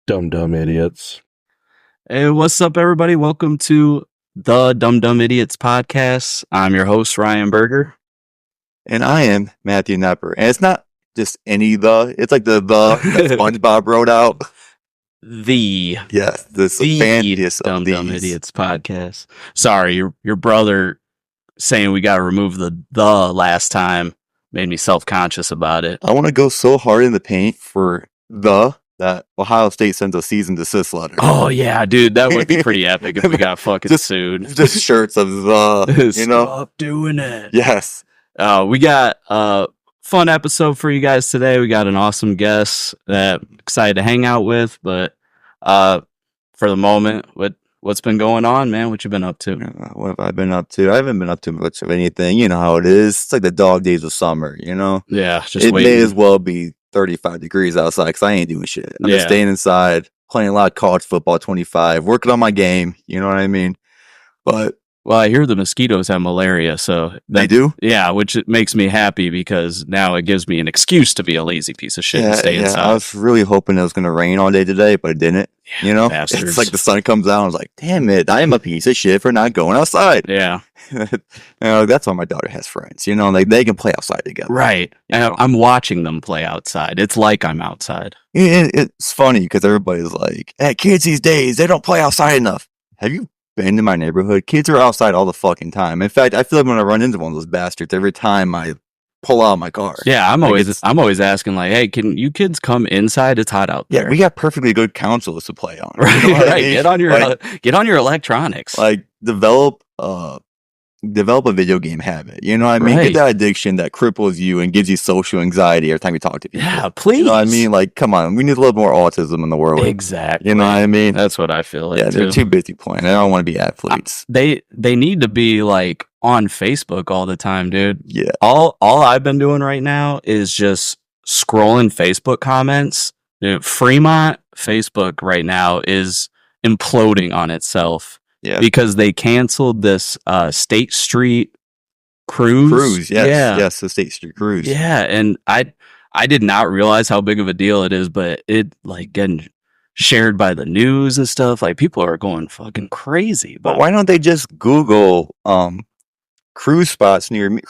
Dumb idiots. Hey, what's up, everybody? Welcome to the Dumb Idiots podcast. I'm your host, Ryan Berger. And I am Matthew Nepper. And it's not just any it's like the that SpongeBob wrote out. Yes, the fanciest Dumb Idiots podcast. Sorry, your brother saying we got to remove the last time made me self-conscious about it. I want to go so hard in the paint for that Ohio State sends a cease and desist letter. Oh, yeah, dude, that would be pretty epic if we got fucking sued. Just shirts of Stop doing it. Yes. We got a fun episode for you guys today. We got an awesome guest that I'm excited to hang out with, but for the moment, what's been going on, man? What you been up to? What have I been up to? I haven't been up to much of anything. You know how it is. It's like the dog days of summer, you know? Yeah, just it waiting. May as well be 35 degrees outside because I ain't doing shit. I'm just staying inside, playing a lot of college football 25, working on my game, you know what I mean? But well, I hear the mosquitoes have malaria, so they do? Yeah, which it makes me happy because now it gives me an excuse to be a lazy piece of shit and stay inside. I was really hoping it was going to rain all day today, but it didn't. Yeah, you know, bastards. It's like the sun comes out. I was like, damn it, I am a piece of shit for not going outside. Yeah. That's why my daughter has friends, you know, like they can play outside together. Right. I'm watching them play outside. It's like I'm outside. It's funny because everybody's like, hey, kids these days, they don't play outside enough. Have you been in my neighborhood? Kids are outside all the fucking time. In fact, I feel like I'm gonna run into one of those bastards every time I pull out my car. Yeah, I'm always asking like, hey, can you kids come inside? It's hot out there. Yeah, we got perfectly good consoles to play on. Right, you know right. I mean? Get on your electronics. Like develop a video game habit. You know what I mean? Right. Get that addiction that cripples you and gives you social anxiety every time you talk to people. Yeah, please. You know what I mean? Like, come on, we need a little more autism in the world. Exactly. You know what I mean? That's what I feel like. Yeah, they're too busy playing. They don't want to be athletes. They need to be like on Facebook all the time, dude. Yeah. All I've been doing right now is just scrolling Facebook comments. Dude, Fremont Facebook right now is imploding on itself. Yeah. Because they canceled this State Street cruise. Yes, the State Street cruise. Yeah, and I did not realize how big of a deal it is, but it like getting shared by the news and stuff. Like people are going fucking crazy. But why don't they just Google cruising spots near me?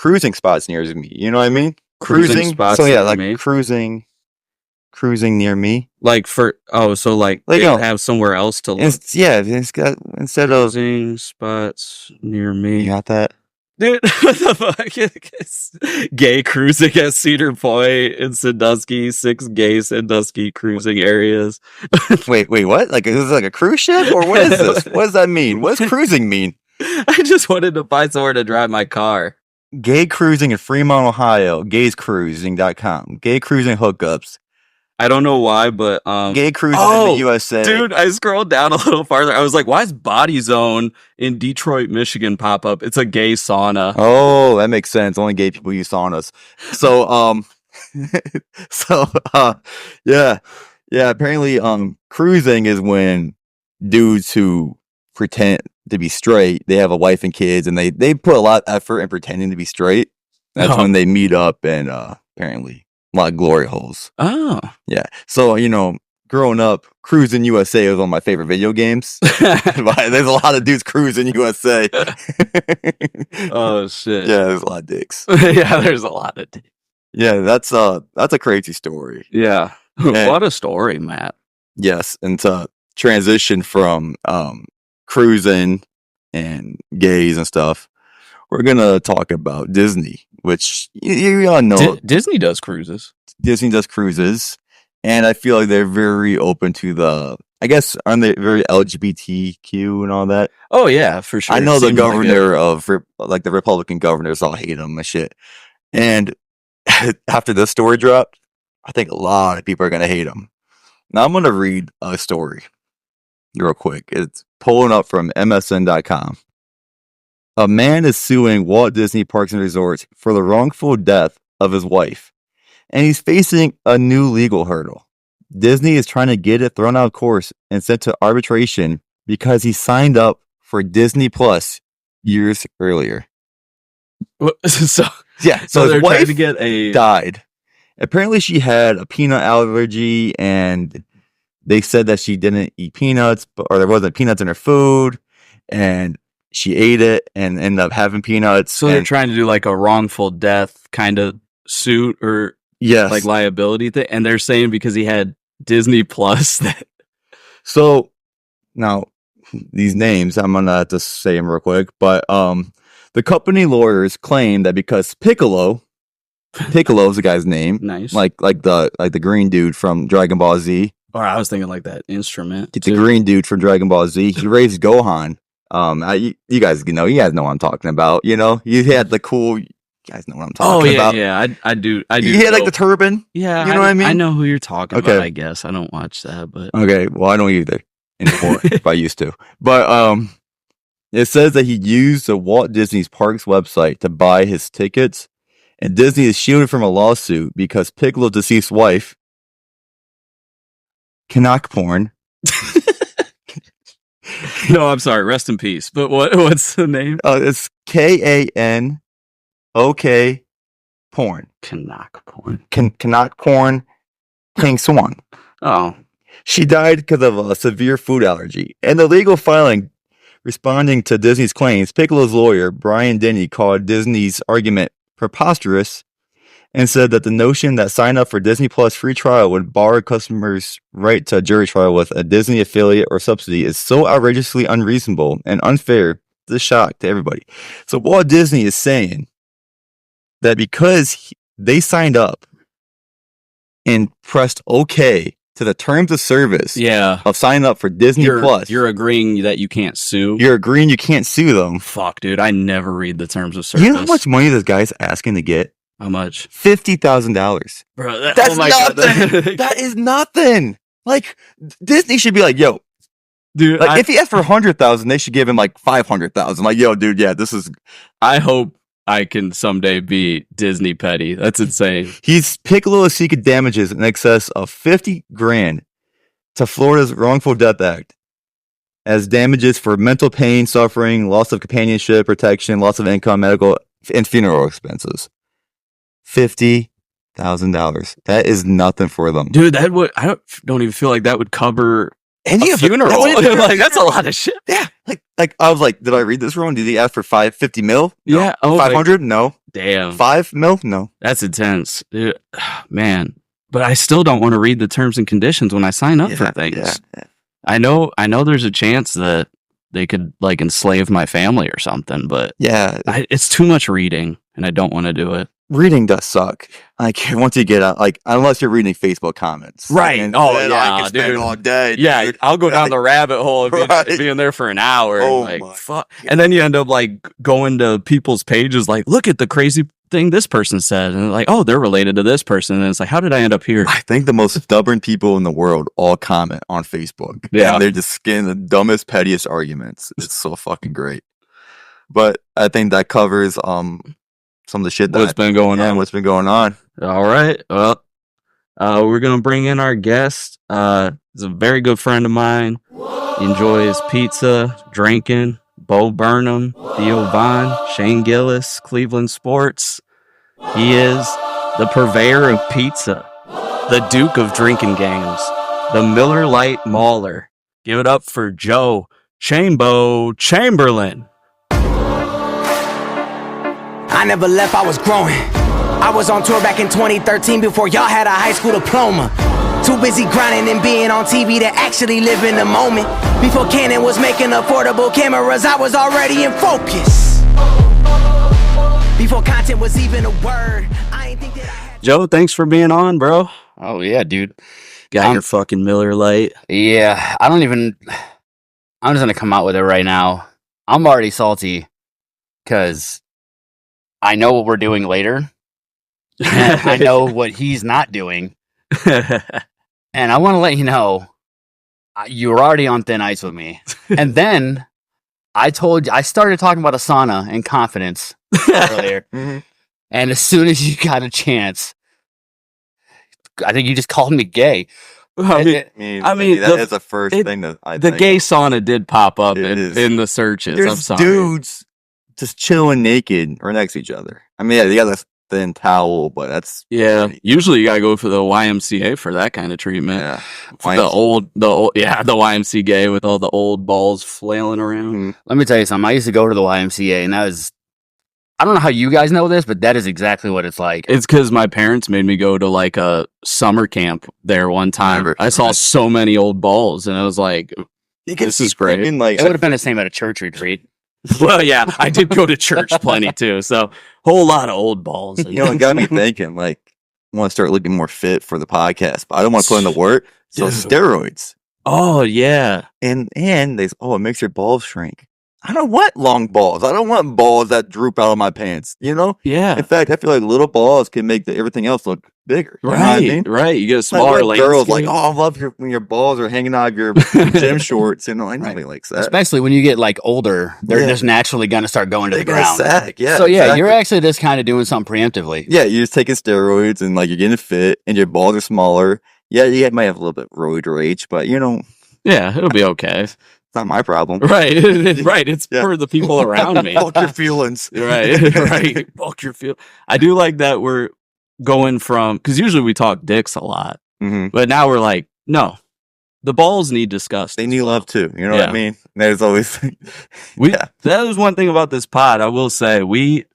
You know what I mean? Cruising spots. So yeah, like me. Cruising near me. Like so like they don't have somewhere else to look. It's got instead of cruising spots near me. You got that? Dude, what the fuck? Gay cruising at Cedar Point and Sandusky, 6 gay Sandusky cruising areas. wait, what? Like, is this like a cruise ship or what is this? What does that mean? What does cruising mean? I just wanted to find somewhere to drive my car. Gay cruising in Fremont, Ohio. Gayscruising.com. Gay cruising hookups. I don't know why, but gay cruising in the USA. Dude, I scrolled down a little farther. I was like, why is Body Zone in Detroit, Michigan pop up? It's a gay sauna. Oh, that makes sense. Only gay people use saunas. So yeah. Apparently cruising is when dudes who pretend to be straight, they have a wife and kids and they put a lot of effort in pretending to be straight. That's when they meet up and apparently a lot of glory holes. Oh. Yeah. So, you know, growing up, Cruisin' USA was one of my favorite video games. There's a lot of dudes cruising USA. Oh, shit. Yeah, there's a lot of dicks. Yeah, there's a lot of dicks. Yeah, that's a crazy story. Yeah. What a story, Matt. Yes. And to transition from cruising and gays and stuff, we're going to talk about Disney, which you all know. Disney does cruises. Disney does cruises. And I feel like they're very open to I guess, aren't they very LGBTQ and all that? Oh, yeah, for sure. I know the governor of, like the Republican governors all hate them and shit. And after this story dropped, I think a lot of people are going to hate him. Now I'm going to read a story real quick. It's pulling up from MSN.com. A man is suing Walt Disney Parks and Resorts for the wrongful death of his wife, and he's facing a new legal hurdle. Disney is trying to get it thrown out of court and sent to arbitration because he signed up for Disney Plus years earlier. So his wife to get died. Apparently, she had a peanut allergy, and they said that she didn't eat peanuts, or there wasn't peanuts in her food, and she ate it and ended up having peanuts. So they're trying to do like a wrongful death kind of suit or like liability thing, and they're saying because he had Disney Plus that. So now these names, I'm gonna have to say them real quick, but the company lawyers claim that because Piccolo is the guy's name, Nice, like the green dude from Dragon Ball Z. Or I was thinking like that instrument. The green dude from Dragon Ball Z. He raised Gohan. You guys know what I'm talking about. You know, you had the cool. You guys know what I'm talking about. Yeah, I do. He had like the turban. Yeah, you know what I mean. I know who you're talking about. I guess I don't watch that, but okay. Well, I don't either anymore. If I used to, but it says that he used the Walt Disney Parks website to buy his tickets, and Disney is shielded from a lawsuit because Piccolo's deceased wife, Canuck porn. No, I'm sorry. Rest in peace. But what's the name? It's KANOK porn. Canuck porn. Canuck porn. King Swan. Oh. She died because of a severe food allergy. In the legal filing responding to Disney's claims, Piccolo's lawyer, Brian Denny, called Disney's argument preposterous and said that the notion that sign up for Disney Plus free trial would bar customers' right to a jury trial with a Disney affiliate or subsidy is so outrageously unreasonable and unfair. It's a shock to everybody. So Walt Disney is saying that because they signed up and pressed OK to the terms of service of signing up for Disney Plus. You're agreeing that you can't sue? You're agreeing you can't sue them. Fuck, dude. I never read the terms of service. You know how much money this guy's asking to get? How much? $50,000. Bro, that's nothing. That is nothing. Like, Disney should be like, yo, dude. Like, if he asked for 100,000, they should give him like 500,000. Like, yo, dude, yeah, this is. I hope I can someday be Disney petty. That's insane. Piccolo is seeking damages in excess of $50,000 to Florida's Wrongful Death Act as damages for mental pain, suffering, loss of companionship, protection, loss of income, medical, and funeral expenses. $50,000. That is nothing for them, dude. I don't even feel like that would cover a funeral. Like, that's a lot of shit. Yeah. Like I was like, did I read this wrong? Did he ask for 50 mil? No. Yeah. 500? No. Damn. 5 mil? No. That's intense, dude. Man. But I still don't want to read the terms and conditions when I sign up for things. Yeah. I know there's a chance that they could like enslave my family or something, but it's too much reading and I don't want to do it. Reading does suck. Like, once you get out, like, unless you're reading Facebook comments. Right. And I can spend all day. Yeah, dude. I'll go down the rabbit hole and be in there for an hour. Oh, and like, fuck. And then you end up, like, going to people's pages, like, look at the crazy thing this person said. And like, oh, they're related to this person. And it's like, how did I end up here? I think the most stubborn people in the world all comment on Facebook. Yeah. And they're just skinning the dumbest, pettiest arguments. It's so fucking great. But I think that covers, some of the shit what's been going on. All right. Well, we're going to bring in our guest. He's a very good friend of mine. He enjoys pizza, drinking, Bo Burnham, Theo Vaughn, Shane Gillis, Cleveland Sports. He is the purveyor of pizza, the Duke of drinking games, the Miller Lite Mauler. Give it up for Joe Chamberlain. I never left, I was growing. I was on tour back in 2013 before y'all had a high school diploma. Too busy grinding and being on TV to actually live in the moment. Before Canon was making affordable cameras, I was already in focus. Before content was even a word, I ain't think that I had... Joe, thanks for being on, bro. Oh, yeah, dude. Got your fucking Miller Lite. Yeah, I'm just going to come out with it right now. I'm already salty because I know what we're doing later. And I know what he's not doing. And I want to let you know, you were already on thin ice with me. And then I started talking about a sauna in confidence earlier. Mm-hmm. And as soon as you got a chance, I think you just called me gay. I mean, that is the first thing that I think. The gay sauna did pop up in the searches. There's I'm sorry. Dudes just chilling naked or next to each other. I mean, yeah, thin towel, but that's Yeah. Usually you gotta go for the YMCA for that kind of treatment. yeah. The old, the YMCA with all the old balls flailing around. Mhm. Let me tell you something. I used to go to the YMCA, and that was, I don't know how you guys know this, but that is exactly what it's like. It's because my parents made me go to like a summer camp there one time. Remember- I saw so many old balls, and I was like, this is great. Freaking, like, It would have been the same at a church retreat. well, yeah, I did go to church plenty too, so whole lot of old balls. you know, it got me thinking, like, I want to start looking more fit for the podcast, but I don't want to put in the work. So Dude. steroids. Oh yeah, And they it makes your balls shrink. I don't want long balls. I don't want balls that droop out of my pants. You know? yeah. In fact, I feel like little balls can make everything else look bigger. You know what I mean? Right. You get a Like, smaller what girls like, landscape. oh, I love when your balls are hanging out of your gym shorts. You know, I nobody likes that. Especially when you get like older, they're Yeah. just naturally going to start going to They the got a ground. sack. Yeah. So yeah, exactly. you're actually just kind of doing something preemptively. Yeah, you're just taking steroids and like you're getting fit and your balls are smaller. Yeah, you might have a little bit roid rage, but you know, Yeah, it'll be okay. it's not my problem. Right, right. It's Yeah. for the people around me. Fuck your feelings. Right, right. Fuck your feel. I do like that we're going from, because usually we talk dicks a lot, Hmm. but now we're like, no, the balls need discussed. They need love too. You know what Yeah. I mean? There's always yeah. That was one thing about this pod. I will say we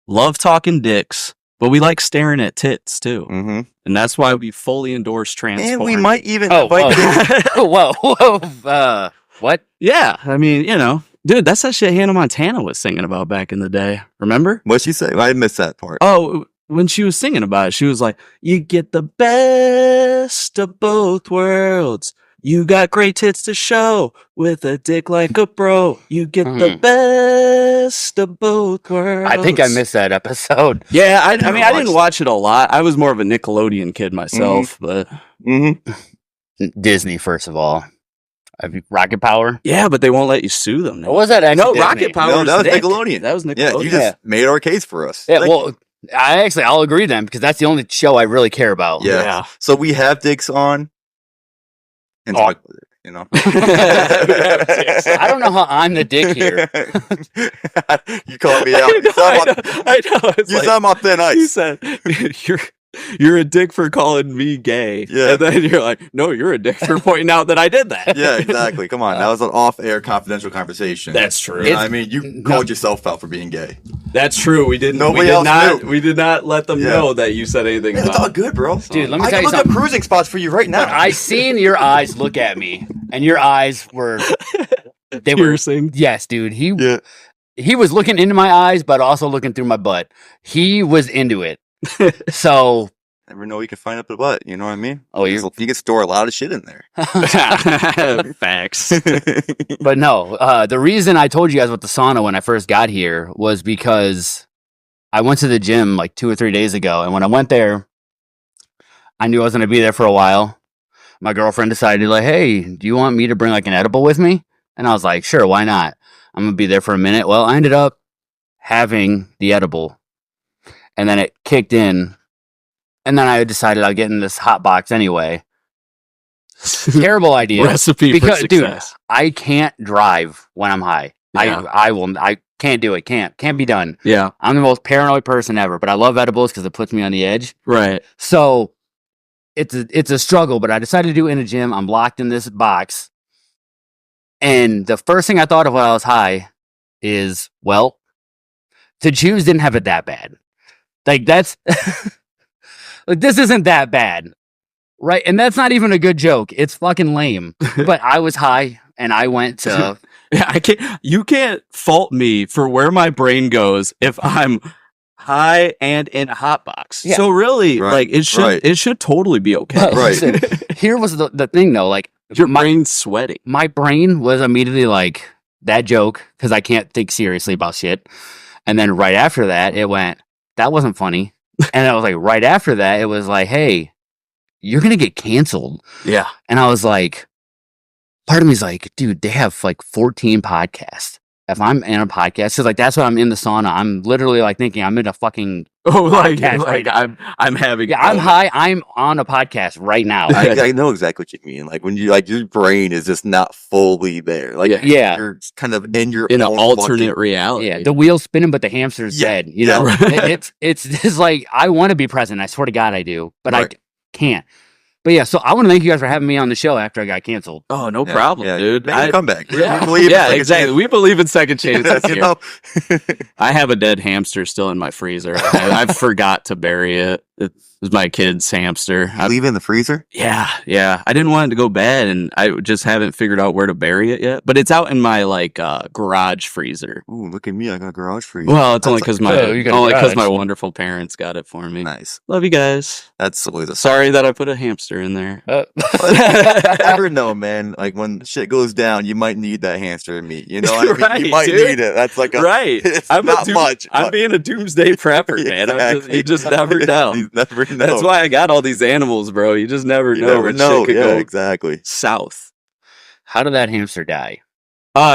love talking dicks, but we like staring at tits too, Hmm. and that's why we fully endorse trans. And we porn. might even Oh, invite whoa. What? Yeah, I mean, dude, that's that shit Hannah Montana was singing about back in the day. Remember? What'd she say? I missed that part. Oh, when she was singing about it, she was like, "You get the best of both worlds. You got great tits to show with a dick like a bro. You get the best of both worlds." I think I missed that episode. Yeah, I Never mean, I didn't watched watch it a lot. I was more of a Nickelodeon kid myself, but Hmm. Disney, first of all. Rocket Power? yeah, but they won't let you sue them. What was that? No, Disney? Rocket Power. No, that was Nick. Nickelodeon. That was Yeah, Nickelodeon. you just made our case for us. Yeah, Thank well, I'll agree then because that's the only show I really care about. you. Yeah. So we have dicks on and Oh. talk with it, you know. I don't know how I'm the dick here. You called me out. I know. It's You like, said I'm on thin you ice. said you're a dick for calling me gay. Yeah. And then you're like, no, you're a dick for pointing out that I did that. Yeah, exactly. Come on. That was an off-air confidential conversation. That's true. You know what I mean, you called yourself out for being gay. That's true. We didn't. Nobody we did else not. knew. We did not let them Yeah. know that you said anything. Man, it's about all good, bro. Dude, let me I tell can you look up something. cruising spots for you right now. But I seen your eyes look at me, and your eyes were they were piercing. yes, dude. Yeah. He was looking into my eyes, but also looking through my butt. He was into it. So Never know you can find up the butt. You know what I mean? Oh, you- You can store a lot of shit in there. Facts. but no, the reason I told you guys about the sauna when I first got here was because I went to the gym like 2 or 3 days ago, and when I went there, I knew I was going to be there for a while. My girlfriend decided, like, hey, do you want me to bring like an edible with me? And I was like, sure, why not? I'm going to be there for a minute. Well, I ended up having the edible, and then it kicked in, and then I decided I'd get in this hot box anyway. Terrible idea. Recipe Because, for dude, success. I can't drive when I'm high. Yeah. I can't do it. Can't be done. Yeah. I'm the most paranoid person ever, but I love edibles because it puts me on the edge. Right. So it's a struggle, but I decided to do it in a gym. I'm locked in this box. And the first thing I thought of when I was high is, well, the Jews didn't have it that bad. Like that's like this isn't that bad. Right? And that's not even a good joke. It's fucking lame. But I was high and I went to Yeah, you can't fault me for where my brain goes if I'm high and in a hot box. Yeah. So really, Right, like it should totally be okay. But Right. listen, here was the thing though, like Your brain's sweating. my brain was immediately like that joke because I can't think seriously about shit. And then right after that, it went, that wasn't funny. And I was like, right after that, it was like, hey, you're gonna get canceled. Yeah. And I was like, part of me's like, dude, they have like 14 podcasts. if I'm in a podcast, because like that's what I'm in the sauna. I'm literally like thinking I'm in a fucking podcast right now. I'm having. Yeah, I'm high. I'm on a podcast right now. I know exactly what you mean. Like when you like your brain is just not fully there. Like Yeah. you're kind of in your in an own alternate fucking- reality. Yeah, the wheel's spinning, but the hamster's dead. You know, it's just like I want to be present. I swear to God, I do, but I can't. But yeah, so I want to thank you guys for having me on the show after I got canceled. Oh, no problem, dude. Make a comeback. Yeah, We believe in second exactly. chance. We believe in second chances. You here. know? I have a dead hamster still in my freezer. I forgot to bury it. It was my kid's hamster. Leave it in the freezer? Yeah. I didn't want it to go bad, and I just haven't figured out where to bury it yet. But it's out in my garage freezer. Ooh, look at me! I got a garage freezer. Well, it's only because you got a garage. my wonderful parents got it for me. Nice. Love you guys. That's always a Sorry that I put a hamster in there. never know, man. Like when shit goes down, you might need that hamster meat. You know, what I mean? Right, You might dude. need it. That's like a Right. It's I'm not much. I'm but- being a doomsday prepper, man. Exactly. You just never know. You never know. That's why I got all these animals, bro. You just never you know. never when know. Shit could Yeah, go exactly. south. How did that hamster die?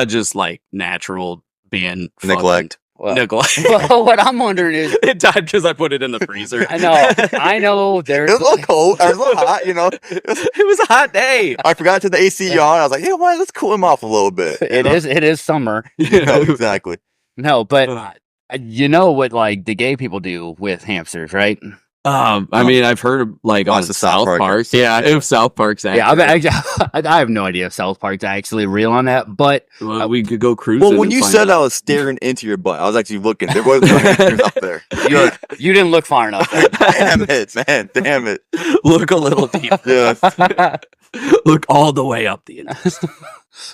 Just like natural being Neglect. Well, Neglect. well, what I'm wondering is, It died because I put it in the freezer. I know. There's It was a little cold. It was a little hot. You know. It was a hot day. I forgot to turn the AC on. I was like, hey, why? Let's cool him off a little bit. it is summer. No, exactly. No, but you know what like the gay people do with hamsters, right? I mean, I've heard of, like Watch on the South South Park. Park. Yeah, if South Park's Yeah, I have no idea if South Park's actually real on that, but well, we could go cruising. Well, when and you find said out. I was staring into your butt, I was actually looking. There was no hamsters up there. you didn't look far enough. Damn it, man. Damn it. look a little deep, Yeah. look all the way up the end.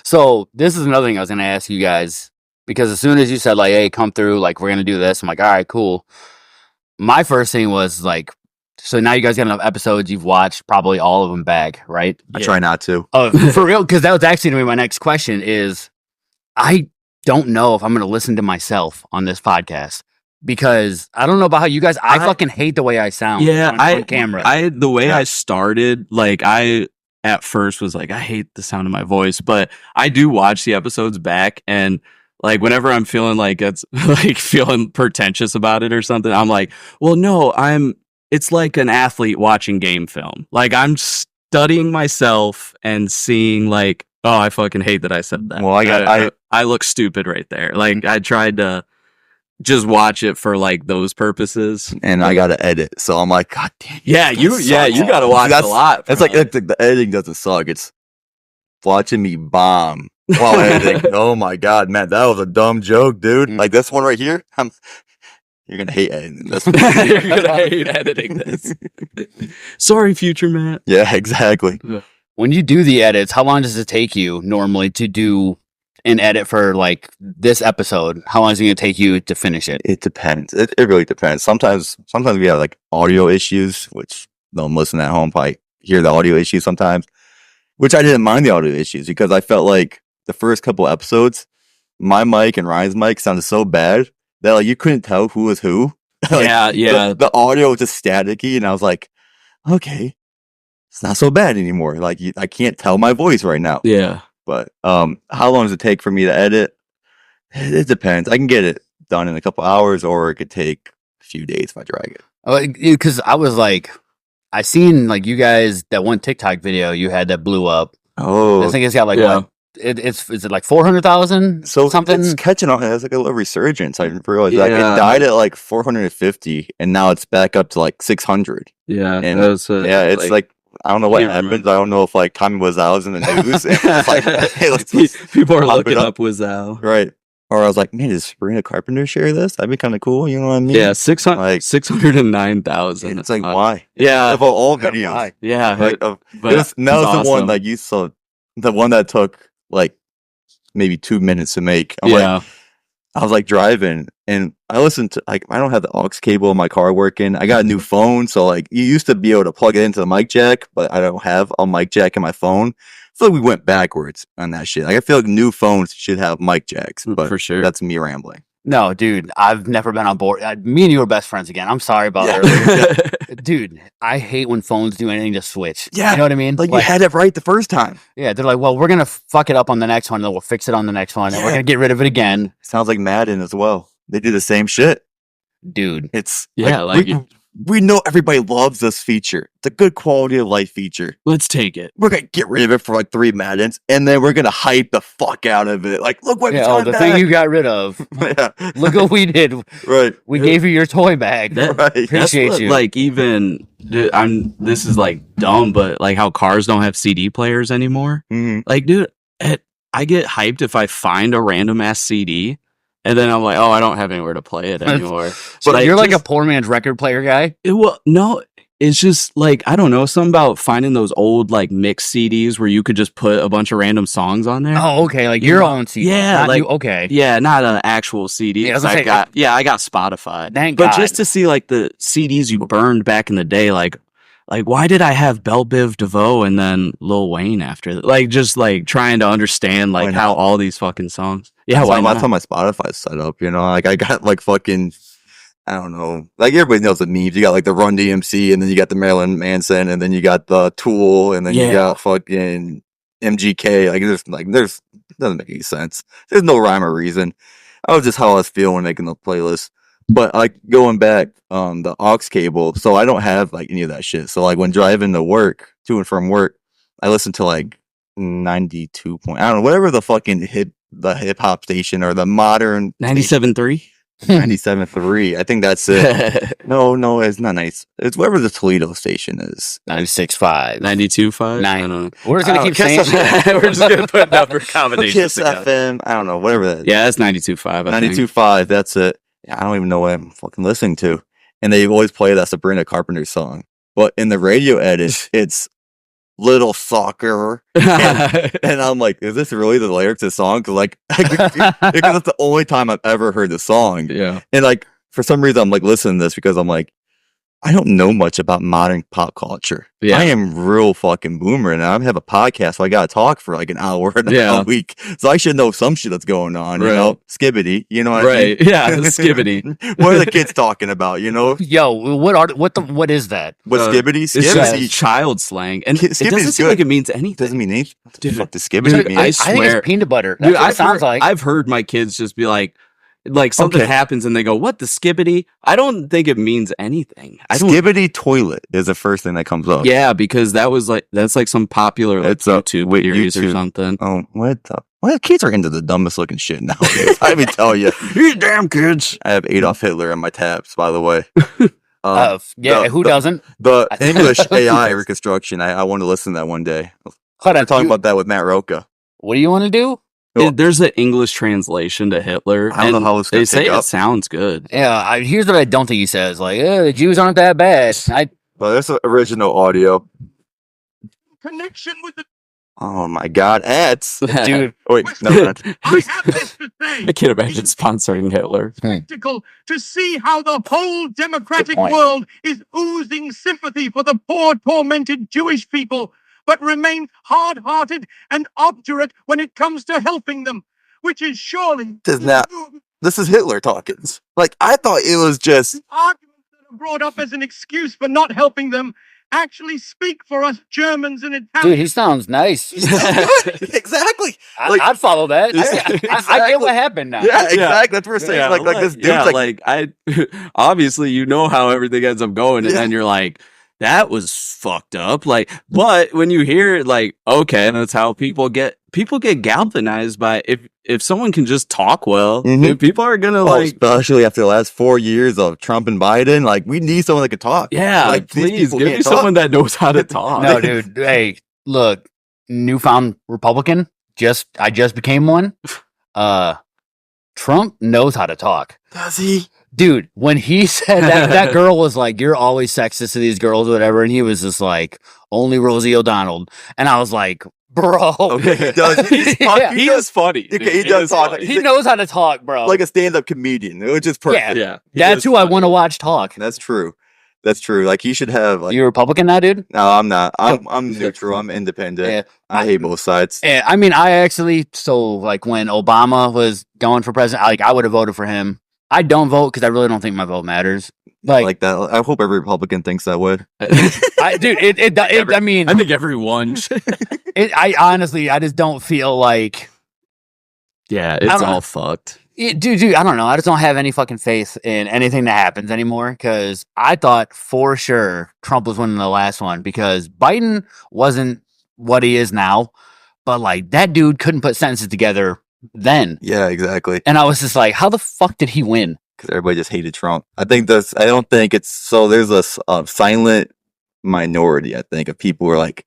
So this is another thing I was gonna ask you guys because as soon as you said like, "Hey, come through," like we're gonna do this, I'm like, "All right, cool." My first thing was like, so now you guys got enough episodes. You've watched probably all of them back, right? I try not to. Oh, for real? Because that was actually gonna be my next question. Is I don't know if I'm gonna listen to myself on this podcast because I don't know about how you guys. I fucking hate the way I sound. On camera. The way I started, like I at first was like, I hate the sound of my voice, but I do watch the episodes back and like whenever I'm feeling like it's like feeling pretentious about it or something, I'm like, well, no, it's like an athlete watching game film. Like I'm studying myself and seeing like, oh, I fucking hate that I said that. Well, I look stupid right there. Like I tried to just watch it for like those purposes. And I got to edit. So I'm like, God damn. You got to watch a lot. It's like the editing doesn't suck. It's watching me bomb while editing. Oh my God, man. That was a dumb joke, dude. Like this one right here. You're going to hate editing this one. You're gonna hate editing this. Sorry, future Matt. Yeah, exactly. When you do the edits, how long does it take you normally to do an edit for like this episode? How long is it going to take you to finish it? It depends. It really depends. Sometimes we have like audio issues, which don't listen at home probably hear the audio issues sometimes, which I didn't mind the audio issues because I felt like the first couple episodes, my mic and Ryan's mic sounded so bad that like you couldn't tell who was who. Like, yeah. The audio was just staticky, and I was like, okay, it's not so bad anymore. Like I can't tell my voice right now. Yeah. But how long does it take for me to edit? It depends. I can get it done in a couple hours, or it could take a few days if I drag it. Because I was like, I seen like you guys that one TikTok video you had that blew up. Oh, I think it's got like yeah. what? Is it like 400,000? so something. it's catching on. It has like a little resurgence. I didn't realize like it Yeah. died at like 450, and now it's back up to like 600. Yeah. And that was, Yeah, it's like I don't know what can't happened. remember. I don't know if like Tommy Wiseau was in the news. And it's like, hey, let's people are pop looking it up Wiseau. right. Or I was like, man, does Sabrina Carpenter share this? That'd be kind of cool. You know what I mean? Yeah, 600, Like- 609,000. It's like why? Yeah. Of all videos, Why? Yeah. like but that was it's the one awesome. like you saw, the one that took like maybe 2 minutes to make. I'm yeah. like, I was like driving and I listened to like I don't have the aux cable in my car working. I got a new phone, so like you used to be able to plug it into the mic jack, but I don't have a mic jack in my phone. I feel like we went backwards on that shit. Like I feel like new phones should have mic jacks, but for sure. that's me rambling. No, dude, I've never been on board. Me and you are best friends again. I'm sorry about that. Dude, I hate when phones do anything to switch. Yeah. You know what I mean? Like you had it right the first time. Yeah, they're like, well, we're going to fuck it up on the next one, and then we'll fix it on the next one, and we're going to get rid of it again. Sounds like Madden as well. They do the same shit. Dude. It's we know everybody loves this feature. It's a good quality of life feature. Let's take it. We're gonna get rid of it for like 3 Maddens, and then we're gonna hype the fuck out of it. Like, look what the thing you got rid of. Yeah. Look what we did. Right. We gave you your toy bag. Right. Appreciate you. Like even this is like dumb, but like how cars don't have CD players anymore. Mm-hmm. Like, dude, I get hyped if I find a random ass CD. And then I'm like, oh, I don't have anywhere to play it anymore. So you're like a poor man's record player guy? No, it's just like, I don't know, something about finding those old like mixed CDs where you could just put a bunch of random songs on there. Oh, okay, like your own CD. Yeah, like okay. Yeah, not an actual CD. Yeah, I got Spotify. Thank but God. just to see like the CDs you burned back in the day, like why did I have Belle Biv DeVoe and then Lil Wayne after that? Like just like trying to understand like how all these fucking songs. Yeah, that's how my Spotify's set up, you know? Like I got like fucking, I don't know, like everybody knows the memes. You got like the Run DMC, and then you got the Marilyn Manson, and then you got the Tool, and then you got fucking MGK. There's doesn't make any sense. There's no rhyme or reason. I was just how I was feeling making the playlist. But like going back, the aux cable, so I don't have like any of that shit. So like when driving to and from work, I listen to like 92 point, I don't know, whatever the fucking hip hop station or the modern 97.3. 97.3. I think that's it. No, it's not nice. It's whatever the Toledo station is. 96.5. 92.5. I don't know. We're just gonna keep saying We're just gonna put number combinations. Kiss together. FM. I don't know, whatever that is. Yeah, that's 92.5. 92.5. That's it. Yeah, I don't even know what I'm fucking listening to. And they always play that Sabrina Carpenter song. But in the radio edit, it's Little Soccer. And I'm like, is this really the lyrics to the song? Because like, because it's the only time I've ever heard the song. Yeah. And like, for some reason, I'm like listening to this because I'm like, I don't know much about modern pop culture. Yeah. I am real fucking boomer, and I have a podcast, so I gotta talk for like an hour a week. So I should know some shit that's going on, you know? Skibbity, you know what I mean? Yeah, the skibbity. What are the kids talking about, you know? Yo, what is that? What's skibbity? It's just child slang. And it doesn't seem like it means anything. Doesn't mean anything. What the Dude, fuck does skibbity mean? I I swear. think it's peanut butter. That's what it sounds like. I've heard my kids just be like something happens and they go, what, the skibbity? I don't think it means anything. Skibbity toilet is the first thing that comes up. Yeah, because that's like some popular like, YouTube series or something. Oh, what the? Well, kids are into the dumbest looking shit nowadays. I even tell you. You damn kids. I have Adolf Hitler in my tabs, by the way. Who doesn't? The English AI reconstruction. I want to listen to that one day. Hold on, I'm talking about that with Matt Roca. What do you want to do? There's an English translation to Hitler. I don't know how it's going they to pick say up. it sounds good. Yeah, here's what I don't think he says. Like, the Jews aren't that bad. But there's the original audio. Connection with the Oh my God, ads. Dude. Wait, no. I have this to say. I can't imagine sponsoring Hitler. Spectacle to see how the whole democratic point. world is oozing sympathy for the poor, tormented Jewish people, but remain hard-hearted and obdurate when it comes to helping them, which is surely This is Hitler talking. Like, I thought it was just. arguments that are brought up as an excuse for not helping them actually speak for us Germans and Dude, Italians. he sounds nice. Exactly. I'd follow that. Yeah, I get what happened now. Yeah, exactly. That's what we're saying. Yeah, like this dude's yeah, like I obviously you know how everything ends up going, and then you're like, that was fucked up. Like, but when you hear it, like, okay, that's how people get galvanized by if someone can just talk well, if people are gonna especially after the last 4 years of Trump and Biden, like we need someone that can talk. Yeah, like please give me someone that knows how to talk. No, dude. Hey, look, newfound Republican. I just became one. Trump knows how to talk. Does he? Dude, when he said that girl was like, you're always sexist to these girls or whatever, and he was just like, only Rosie O'Donnell. And I was like, bro. Okay, he does. He is funny. Okay, he does talk. He knows how to talk, bro. Like a stand-up comedian. It was just perfect. Yeah. That's who I want to watch talk. That's true. That's true. Like he should have like. You a Republican now, dude? No, I'm not. I'm neutral. I'm independent. Yeah. I hate both sides. Yeah, I mean, I actually like when Obama was going for president, like I would have voted for him. I don't vote because I really don't think my vote matters. Like that. I hope every Republican thinks that way. I mean, I think everyone. I honestly, I just don't feel like. Yeah, I it's don't all know. fucked. Dude, I don't know. I just don't have any fucking faith in anything that happens anymore because I thought for sure Trump was winning the last one because Biden wasn't what he is now, but like that dude couldn't put sentences together then. Yeah, exactly. And I was just like, how the fuck did he win? Because everybody just hated Trump. I don't think it's so. There's a silent minority. I think of people who are like,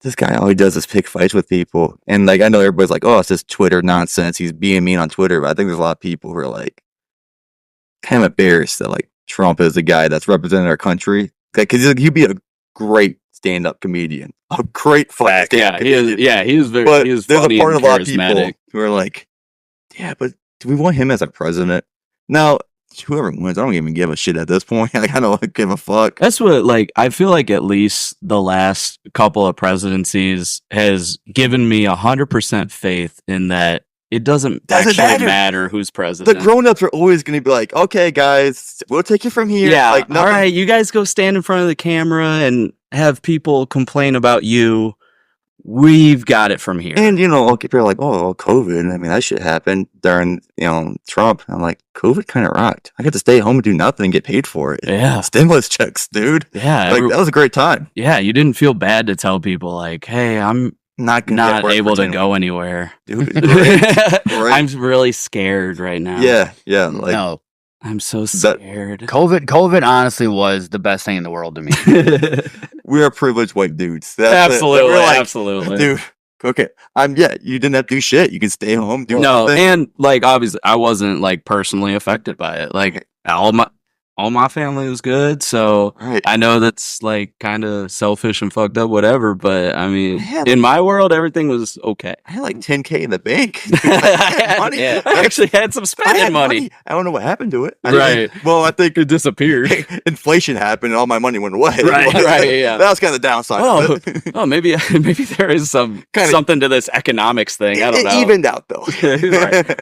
this guy all he does is pick fights with people, and like I know everybody's like, oh, it's just Twitter nonsense. He's being mean on Twitter, but I think there's a lot of people who are like, kind of embarrassed that like Trump is the guy that's representing our country. Because he'd be a great stand-up comedian, a great fucking stand-up comedian. He is very. But He is there's funny a part and of a lot of people charismatic. who are like, yeah, but do we want him as a president? Now, whoever wins, I don't even give a shit at this point. Like, I don't give a fuck. That's what, like, I feel like at least the last couple of presidencies has given me 100% faith in that it doesn't actually matter who's The president. grown-ups are always going to be like, okay, guys, we'll take you from here. Yeah, Like, all nothing- right, you guys go stand in front of the camera and have people complain about you. We've got it from here. And, people are like, oh, COVID. I mean, that shit happened during, Trump. I'm like, COVID kind of rocked. I got to stay home and do nothing and get paid for it. Yeah. Stimulus checks, dude. Yeah, Like, that was a great time. yeah, you didn't feel bad to tell people like, "Hey, I'm Not gonna not get work able for to 10 go anywhere. Dude, great. I'm really scared right now. Yeah. Like, No, I'm so scared." COVID honestly was the best thing in the world to me. we are privileged white dudes. That's it. Absolutely, We're like, absolutely. dude. Okay, you didn't have to do shit. You can stay home, do No, nothing. and like obviously, I wasn't like personally affected by it. Like all my family was good, so Right. I know that's like kind of selfish and fucked up, whatever. But I mean, Yeah. in my world, everything was okay. I had like $10K in the bank. I had money. Yeah, I actually had some I spending had money. I don't know what happened to it. Right. Well, I think It disappeared. inflation happened and all my money went away. Right, yeah. That was kind of the downside. Oh, of it. oh, maybe there is something to this economics thing. I don't It know. evened out though.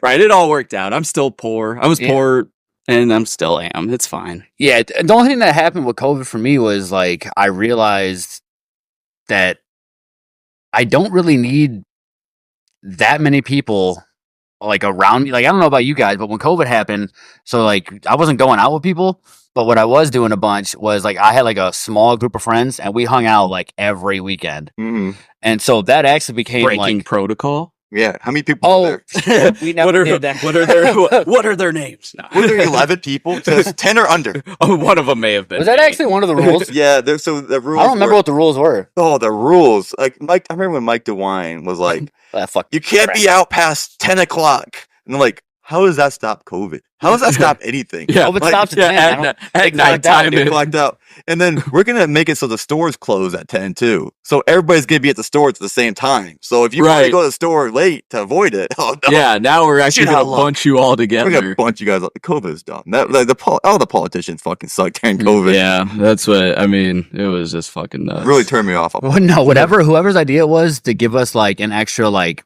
right, it all worked out. I'm still poor. I was poor, and I'm still am. It's fine. Yeah, the only thing that happened with COVID for me was like I realized that I don't really need that many people like around me. Like I don't know about you guys, but when COVID happened, so like I wasn't going out with people, but what I was doing a bunch was like I had like a small group of friends and we hung out like every weekend. Mhm. And so that actually became Breaking like protocol. Yeah. How many people were there? we never did that. What are their names? No. Were there 11 people? Just 10 or under. Oh, one of them may have been. Was that me. actually one of the rules? Yeah. So the rules. I don't remember what the rules were. Oh, the rules. Like Mike, I remember when Mike DeWine was like, Fuck you can't be out past 10 o'clock. And I'm like, how does that stop COVID? How does that stop anything? Yeah, COVID like, stops at 10. I don't- at they clocked night out, time. dude. Get clocked out. And then we're going to make it so the stores close at 10 too. So everybody's going to be at the stores at the same time. So if you want to Right. go to the store late to avoid it, oh no. Yeah, now we're actually Shit out gonna of luck. bunch you all We're going to together. bunch you guys up. COVID's dumb. All the politicians fucking sucked during COVID. Yeah, that's what I mean. It was just fucking nuts. Really turned me off. Well, no, whoever's idea it was to give us like an extra like,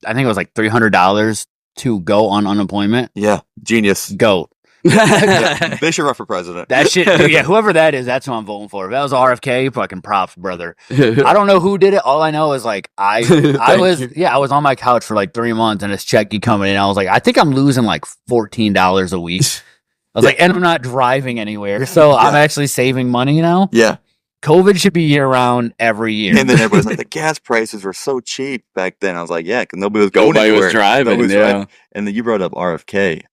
I think it was like $300 to go on unemployment. Yeah. Genius. Go Yeah. They should run for president. that shit. Dude, yeah, whoever that is, that's who I'm voting for. If that was RFK, fucking props, brother. I don't know who did it. All I know is like I was on my couch for like 3 months and this check keep coming in. I was like, I think I'm losing like $14 a week. I was like, and I'm not driving anywhere, so I'm actually saving money now. Yeah. COVID should be year round every year. And then everybody's like, the gas prices were so cheap back then. I was like, yeah, because nobody was going Nobody anywhere. was driving. Nobody was Yeah. driving. And then you brought up RFK.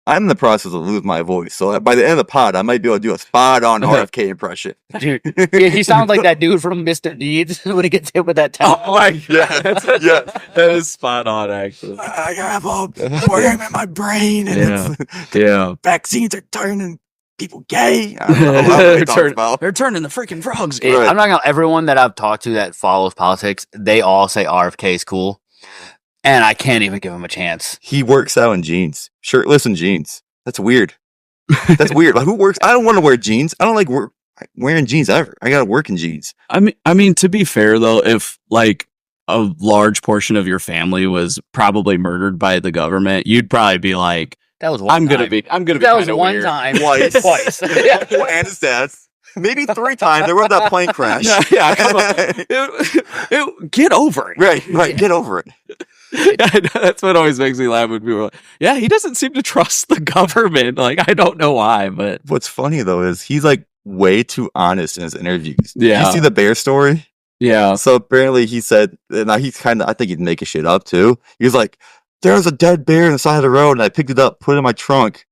I'm in the process of losing my voice. So by the end of the pod, I might be able to do a spot on RFK impression. Dude, yeah, he sounds like that dude from Mr. Deeds when he gets hit with that towel. Oh my god. Yeah. That is spot on actually. I have a worm in my brain and Yeah. it's, Yeah. vaccines are turning people gay. I don't know what he talks about. They're turning the freaking frogs. Right. I'm not gonna. Everyone that I've talked to that follows politics, they all say RFK is cool, and I can't even give him a chance. He works out in jeans, shirtless and jeans. That's weird. That's weird. Like, who works? I don't want to wear jeans. I don't like wearing jeans ever. I gotta work in jeans. I mean, to be fair though, if like a large portion of your family was probably murdered by the government, you'd probably be like, That was one I'm gonna time. be That was kinda one weird. time. Twice. Twice. Yeah. And his dad's. Maybe 3 times. There was that plane crash. Yeah, come on. Get over it. Right. Get over it. I know, that's what always makes me laugh when people are like, yeah, he doesn't seem to trust the government. Like, I don't know why, but What's funny though is he's like way too honest in his interviews. Yeah. You see the bear story? yeah. So apparently he said, and he's kind of, I think he'd making shit up too. He was like, there was a dead bear on the side of the road and I picked it up, put it in my trunk,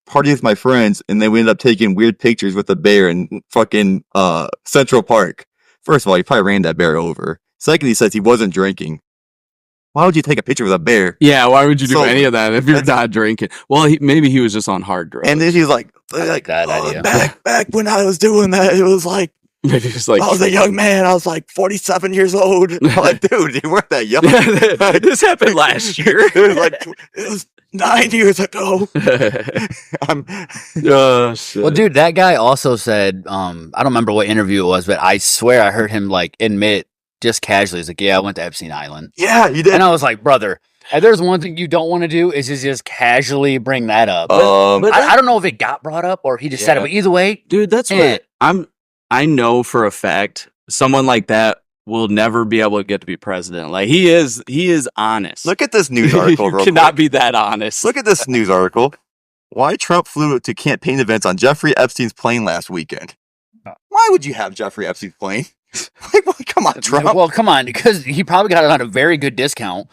party with my friends, and then we ended up taking weird pictures with the bear in fucking Central Park. First of all, he probably ran that bear over. Second, he says he wasn't drinking. Why would you take a picture with a bear? Yeah, why would you do So- any of that if you're not drinking? Well, maybe he was just on hard drugs. And then he's like that idea. back when I was doing that, it was like, Maybe just like I was a young man. I was like 47 years old. I'm like, dude, you weren't that young. this happened last year. It was 9 years ago. I'm Oh shit. Well, dude, that guy also said, I don't remember what interview it was, but I swear I heard him like admit just casually, he's like, yeah, I went to Epstein Island. yeah, you did. And I was like, brother, if there's one thing you don't want to do is just casually bring that up. but I don't know if it got brought up or he just said it, Yeah. but either way, dude, that's Eh. what I know for a fact. Someone like that will never be able to get to be president. Like he is honest. Look at this news article. you real cannot quick. be that honest. Look at this news article. Why Trump flew to campaign events on Jeffrey Epstein's plane last weekend? Why would you have Jeffrey Epstein's plane? Like, well, come on, Trump. well, come on, because he probably got it on a very good discount.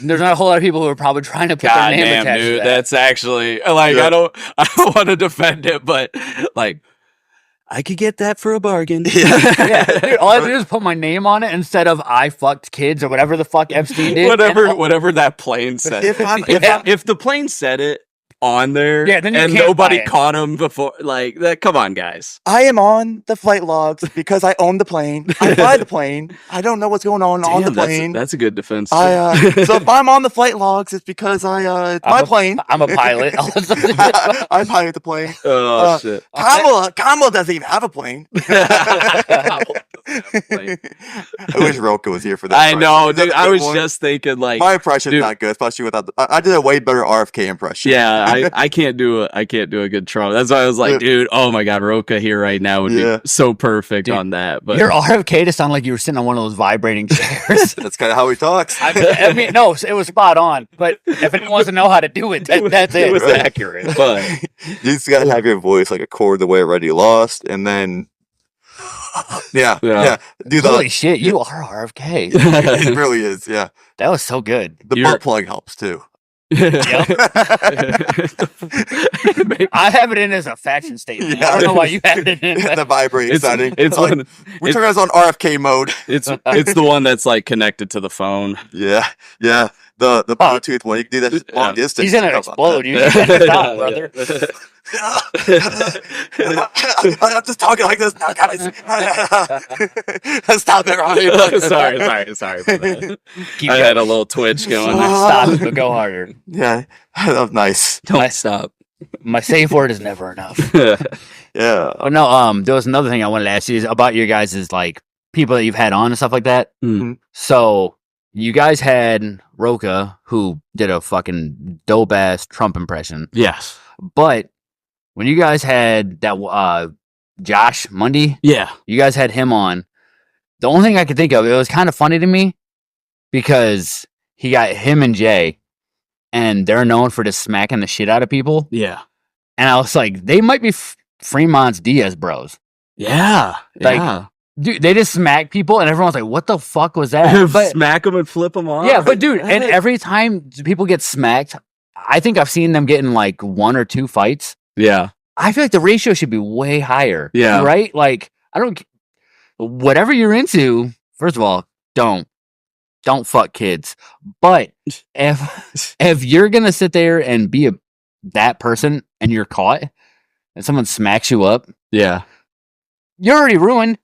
There's not a whole lot of people who are probably trying to put their God name damn, attached dude, to that. that's actually like Yeah. I don't want to defend it, but like I could get that for a bargain. Yeah, dude, all I have to do is put my name on it instead of I fucked kids or whatever the fuck Epstein did. whatever that plane said. If I'm- If the plane said it on there, Yeah, then you and can't nobody buy it. caught him before, like that. Come on, guys. I am on the flight logs because I own the plane. I fly the plane. I don't know what's going on the Damn, plane. That's a good defense. So if I'm on the flight logs, it's because it's my plane. I'm a pilot. I pilot the plane. oh shit. Kamala doesn't even have a plane. I wish Roka was here for that. I know, impression. dude. That's a I good was one. just thinking, like, My impression's dude. not good, especially without. I did a way better RFK impression. yeah, I can't do a good Trump. That's why I was like, dude, oh my god, Roka here right now would Yeah. be so perfect Dude, on that. But Your RFK to sound like you were sitting on one of those vibrating chairs. That's kind of how he talks. I mean, no, it was spot on. But if anyone wants to know how to do it, that's it. it was Right. accurate. But You just gotta have your voice like a chord the way it already lost, and then yeah. Do Holy the. shit, you are RFK. It really is. Yeah, That was so good. the You're- butt plug helps too. I have it in as a fashion statement. Yeah. I don't know why you had it in. The vibrating sounding. it's Like, one, we turn us on RFK mode. it's the one that's like connected to the phone. Yeah. The Bluetooth one. You can do that long distance. He's gonna explode. You can't stop, brother. I'm just talking like this now, guys. Stop it, Ryan. sorry for that. Keep I going. had a little twitch going. Stop it, but go harder. Yeah, that was nice. Don't stop. My safe word is never enough. Yeah. But no, there was another thing I wanted to ask you is about your guys' like people that you've had on and stuff like that. Mm. So you guys had Roka, who did a fucking dope ass Trump impression, Yes. but when you guys had that Josh Mundy, Yeah. you guys had him on. The only thing I could think of, it was kind of funny to me because he got him and Jay, and they're known for just smacking the shit out of people. Yeah. And I was like, they might be Fremont's Diaz bros. Yeah. Like, yeah. Dude, they just smack people, and everyone's like, what the fuck was that? But, Smack them and flip them off. yeah, but dude, and every time people get smacked, I think I've seen them get in like 1 or 2 fights. Yeah. I feel like the ratio should be way higher. Yeah. Right? Like, whatever you're into, first of all, don't fuck kids. But if you're gonna sit there and be that person and you're caught and someone smacks you up, Yeah. you're already ruined.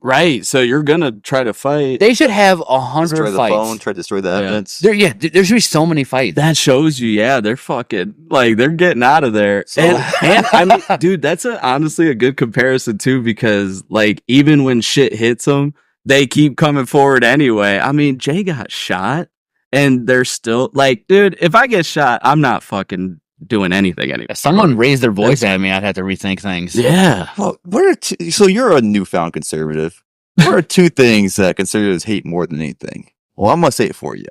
Right. So you're gonna try to fight. They should have 100 Destroy the fights. phone, try to destroy the evidence. There should be so many fights. That shows you, they're fucking like they're getting out of there. So- and I mean, dude, that's honestly a good comparison too, because like even when shit hits them, they keep coming forward anyway. I mean, Jay got shot, and they're still like, dude, if I get shot, I'm not fucking doing anything anymore. If someone raised their voice at me, I'd have to rethink things. Yeah. Well, so you're a newfound conservative. What are two things that conservatives hate more than anything? Well, I'm gonna say it for you: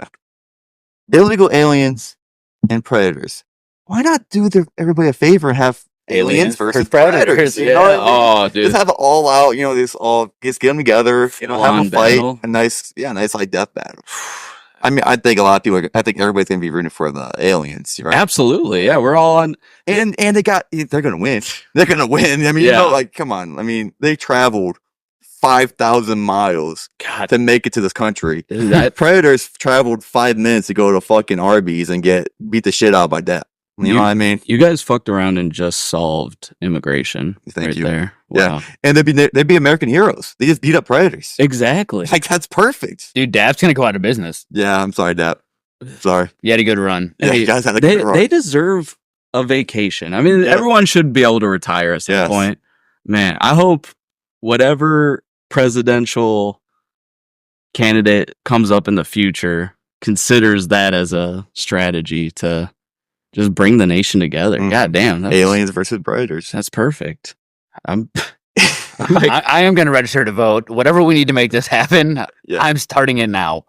illegal aliens and predators. Why not do everybody a favor and have aliens versus predators? You know what I mean? Oh, dude. Just have it all out. You know, just get them together. You know, have a Full-on fight, battle. a nice like death battle. I mean, I think a lot of people. I think everybody's gonna be rooting for the aliens, right? Absolutely. Yeah, we're all on. And they're gonna win. They're gonna win. I mean, you Yeah. know, like, come on. I mean, they traveled 5,000 miles God, to make it to this country. that Predators traveled 5 minutes to go to fucking Arby's and get beat the shit out by that. You know what I mean? you guys fucked around and just solved immigration. Thank right you. there. Yeah. Wow. And they'd be American heroes. They just beat up predators. Exactly. Like, that's perfect. Dude, Dab's gonna go out of business. Yeah, I'm sorry, Dap. Sorry. You had a good run. Yeah, you guys had a good run. They deserve a vacation. I mean, Yeah. everyone should be able to retire at some Yes. point. Man, I hope whatever presidential candidate comes up in the future considers that as a strategy to just bring the nation together. Mhm. God damn. Aliens versus predators. That's perfect. I'm I am gonna register to vote. Whatever we need to make this happen, Yeah. I'm starting it now.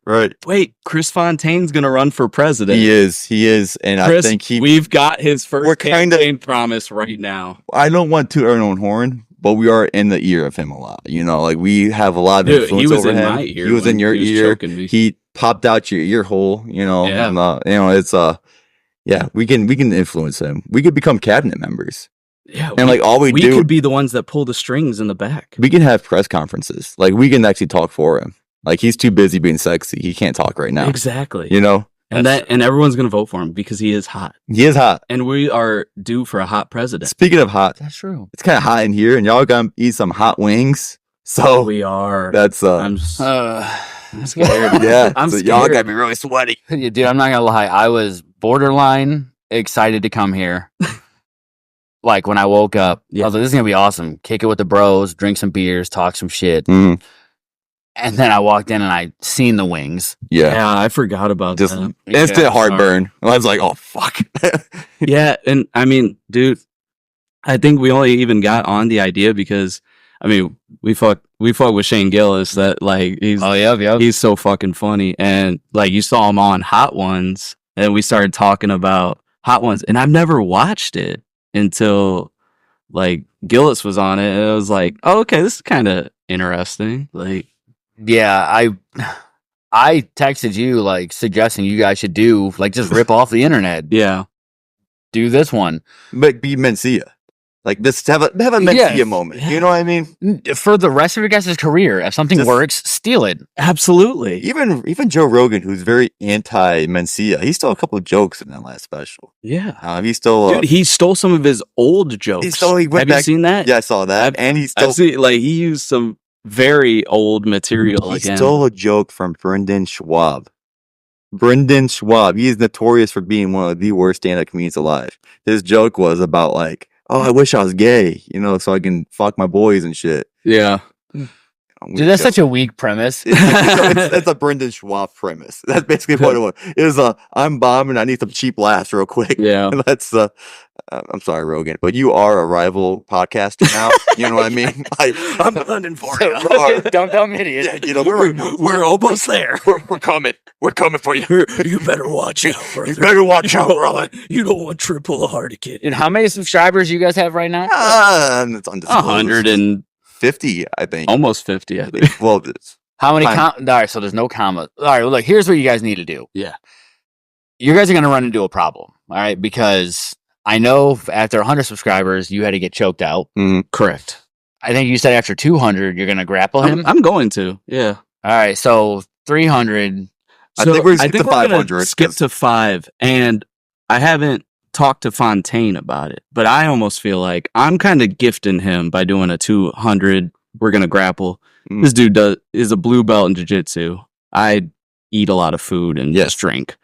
Right. wait, Chris Fontaine's going to run for president. He is. And Chris, I think we've got his We're first kinda- campaign promise right now. I don't want to earn own horn, but we are in the ear of him a lot. You know, like, we have a lot of Dude, influence he was over in him. my ear. He was when in your he was ear. choking me. He popped out your ear hole, you know. Yeah. And, you know, it's yeah, we can influence him. We could become cabinet members. Yeah, And like all we we do, could be the ones that pull the strings in the back. we can have press conferences. Like, we can actually talk for him. Like, he's too busy being sexy. He can't talk right now. Exactly. You know? and everyone's gonna vote for him because he is hot, He is hot. and we are due for a hot president. Speaking of hot, That's true. it's kind of hot in here, and y'all gonna eat some hot wings. So We are. that's I'm scared. yeah. I'm so y'all scared. gotta be really sweaty. Dude, I'm not gonna lie. I was borderline excited to come here. Like when I woke up, Yeah. I was like, "This is gonna be awesome. Kick it with the bros, drink some beers, talk some shit." Mm, And then I walked in and I seen the wings. yeah. Yeah, I forgot about Just that. instant Yeah, heartburn. I was like, oh fuck. Yeah, and I mean, dude, I think we only even got on the idea because I mean, we fuck with Shane Gillis that like he's so fucking funny, and like you saw him on Hot Ones, and we started talking about Hot Ones, and I've never watched it until like Gillis was on it, and it was like, oh, okay, this is kind of interesting. Like, Yeah, I texted you like suggesting you guys should do like just rip off the internet. yeah, Do this one. But be Mencia. Like, this have a Mencia Yes. moment. You know what I mean? For the rest of your guys' career, if something Just- works, steal it. absolutely. Even Joe Rogan, who's very anti Mencia, he stole a couple of jokes in that last special. Yeah, He stole. dude, he stole some of his old jokes. He went Have you back- seen that? Yeah, I saw that. And he I stole. see. Like he used some very old material He again. stole a joke from Brendan Schwab. Brendan Schwab. He is notorious for being one of the worst stand-up comedians alive. His joke was about like, oh, I wish I was gay, you know, so I can fuck my boys and shit. Yeah. Dude, that's such a weak premise. It's a Brendan Schwab premise. That's basically what it was. It was I'm bombing. I need some cheap laughs real quick. Yeah. That's I'm sorry, Rogan, but you are a rival podcaster now. You know what I mean? Like, I'm hunting for you. Dumb idiot. Yeah, you know, we're almost there. We're coming. We're coming for you. You better watch out, You better watch out, brother. You don't want triple a hardy kid. And how many subscribers you guys have right now? It's undisclosed. 100 and 50, I think. almost 50, I think. Well, it's How many? Fine. All right, so there's no comma. All right, well, look, here's what you guys need to do. Yeah. You guys are going to run into a problem, all right? Because I know after 100 subscribers, you had to get choked out. Correct. I think you said after 200, you're going to grapple him. I'm going to. Yeah. All right, so 300. I think we're skip to gonna 500, Skip 'cause- to 5. And I haven't talked to Fontaine about it, but I almost feel like I'm kind of gifting him by doing a 200 we're gonna grapple. Mm. This dude is a blue belt in jiu-jitsu. I eat a lot of food and Yes. just drink,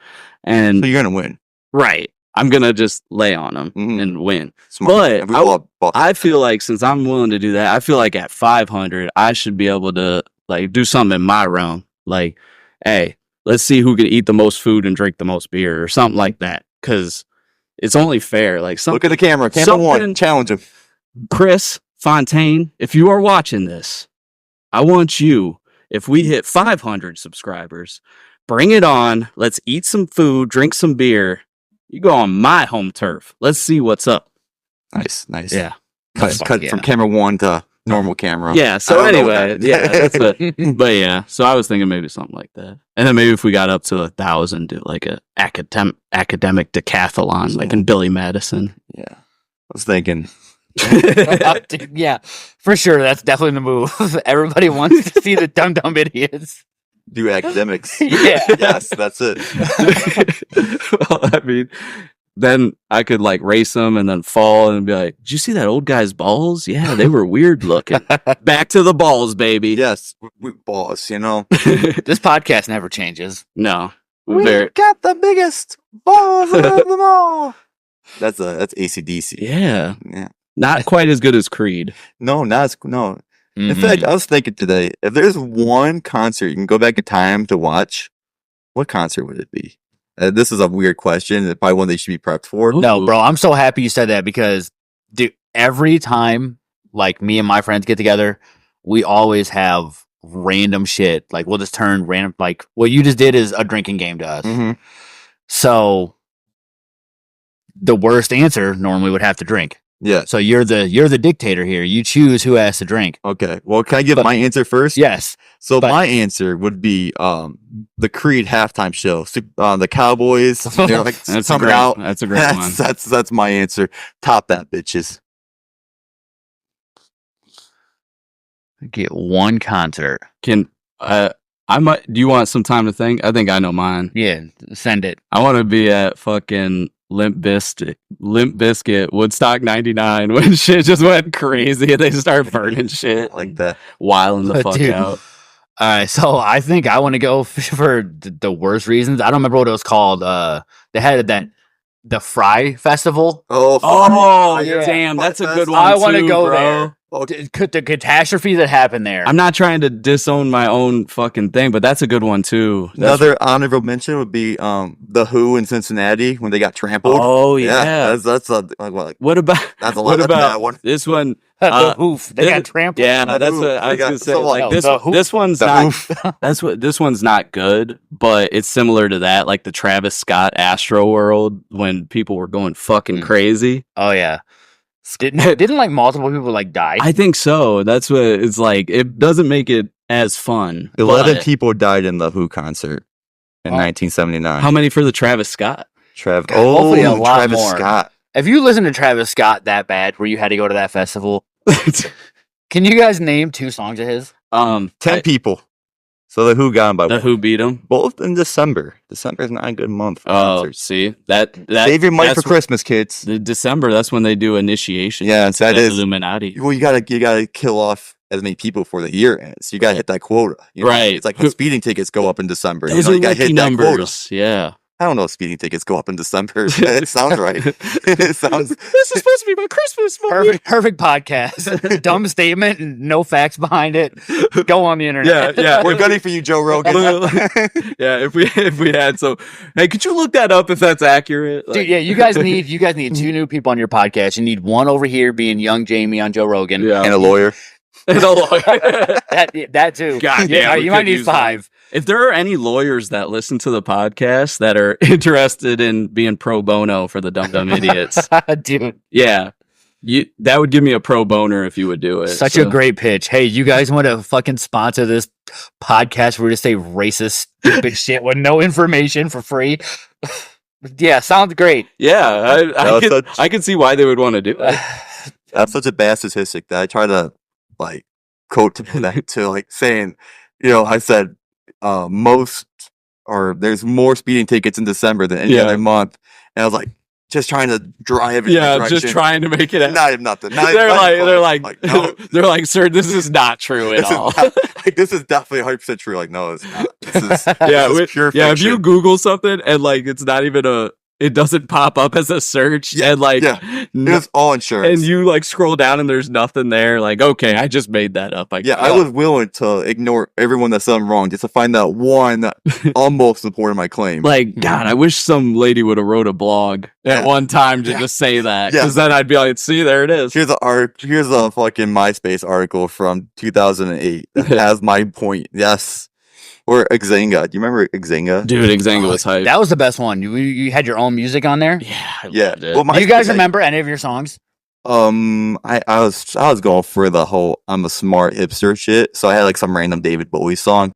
and So you're gonna win. right, I'm gonna just lay on him Mhm. and win. Smart. But And we all bought I feel like since I'm willing to do that, I feel like at 500, I should be able to like do something in my realm. Like, hey, let's see who can eat the most food and drink the most beer or something like that. Because it's only fair. Like, Look at the camera. Camera something- one. Challenge him. Chris Fontaine, if you are watching this, I want you, if we hit 500 subscribers, bring it on. Let's eat some food, drink some beer. You go on my home turf. Let's see what's up. Nice. Yeah. Cut yeah. from camera one to normal camera. Yeah. So I don't know anyway, that. yeah, that's but yeah. So I was thinking maybe something like that, and then maybe if we got up to 1,000, do like a academic decathlon, like in Billy Madison. Yeah. I was thinking. Dude, yeah, for sure. That's definitely the move. Everybody wants to see the dumb idiots. Do academics. Yeah. Yes, that's it. Well, I mean, then I could like race them and then fall and be like, "Did you see that old guy's balls? Yeah, they were weird looking." Back to the balls, baby. Yes, we boss, you know. This podcast never changes. No, We very got the biggest balls of them all. That's AC/DC. yeah, Yeah. not quite as good as Creed. No, no. In Mhm. fact, I was thinking today, if there's one concert you can go back in time to watch, what concert would it be? This is a weird question. It's probably one they should be prepped for. No, bro, I'm so happy you said that because, dude, every time like me and my friends get together, we always have random shit. Like we'll just turn random. Like what you just did is a drinking game to us. Mhm. So the worst answer normally would have to drink. Yeah. So you're the dictator here. You choose who has to drink. Okay. Well, can I give But- my answer first? Yes. So but- my answer would be the Creed halftime show. The Cowboys, they're like That's a coming great. out. That's a great one. That's my answer. Top that, bitches. Get one concert. Can I might? Do you want some time to think? I think I know mine. Yeah, send it. I want to be at fucking Limp Bizkit, Woodstock '99 when shit just went crazy and they start burning shit, Like that. wilding the fuck Dude. out. All right, so I think I want to go for the worst reasons. I don't remember what it was called. They had the Fry Festival. Oh, yeah. damn, that's a good one. I want to too, go bro. there. The catastrophe that happened there. I'm not trying to disown my own fucking thing, but that's a good one too. That's- Another honorable mention would be the Who in Cincinnati when they got trampled. Oh yeah. that's like What about that's a what lot of about that one. this one? the hoof. They this- got trampled. Yeah, The that's Who. what I They was got gonna say. someone Like else. this, The Who. this one's The not. Who. That's what this one's not good, but it's similar to that, like the Travis Scott Astro World when people were going fucking Mm. crazy. Oh yeah. Didn't like multiple people like die? I think so. That's what it's like. It doesn't make it as fun. 11 but people died in the Who concert in Oh. 1979. How many for the Travis Scott? Hopefully a lot Travis more. Scott. If you listen to Travis Scott that bad, where you had to go to that festival, can you guys name 2 songs of his? 10 people. So the Who got him by The Who beat him. both in December. December is not a good month for Oh, concerts. see that Save your money for that's Christmas, kids. The December. That's when they do initiation. Yeah, so that The is. Illuminati. Well, you gotta kill off as many people before the year ends. You gotta hit that quota. You know? Right. It's like when speeding tickets go up in December. Those you are gotta lucky hit that quota. numbers. Yeah. I don't know if speeding tickets go up in December. It sounds right. It sounds. This is supposed to be my Christmas Perfect podcast. Dumb statement and no facts behind it. Go on the internet. Yeah. We're gunning for you, Joe Rogan. Yeah, if we had so, hey, could you look that up if that's accurate? Like- Dude, yeah, you guys need 2 new people on your podcast. You need one over here being young Jamie on Joe Rogan. yeah, And a lawyer. And a lawyer. That too. God yeah, damn, we you might could need use that. 5. If there are any lawyers that listen to the podcast that are interested in being pro bono for the dumb idiots, Dude, yeah, that would give me a pro boner if you would do it. such So- a great pitch. Hey, you guys want to fucking sponsor this podcast where we just say racist, stupid shit with no information for free? Yeah, sounds great. Yeah, was I can see why they would want to do it. I'm such a bad statistic that I try to like quote to that to like saying, I said there's more speeding tickets in December than any Yeah. other month, and I was like, just trying to drive in the Yeah, direction. just trying to make it. Not even nothing. They're like, no, they're like, sir, this is not true at this is all. this is definitely 100% true. Like, no, it's not. This is Yeah, this is pure yeah. fiction. If you Google something and like it's not even it doesn't pop up as a search, and like, it's all insurance. and you like scroll down and there's nothing there. Like, okay, I just made that up. I was willing to ignore everyone that's something wrong just to find that one that almost supported my claim. Like, God, I wish some lady would have wrote a blog at one time to just say that, because then I'd be like, see, there it is. Here's a fucking MySpace article from 2008 that has my point. Yes. Or Xanga. Do you remember Xanga? Dude, Xanga was hype. That was the best one. You had your own music on there. Yeah, I Yeah. loved it. Well, Do you guys remember any of your songs? I was going for the whole I'm a smart hipster shit. So I had like some random David Bowie song.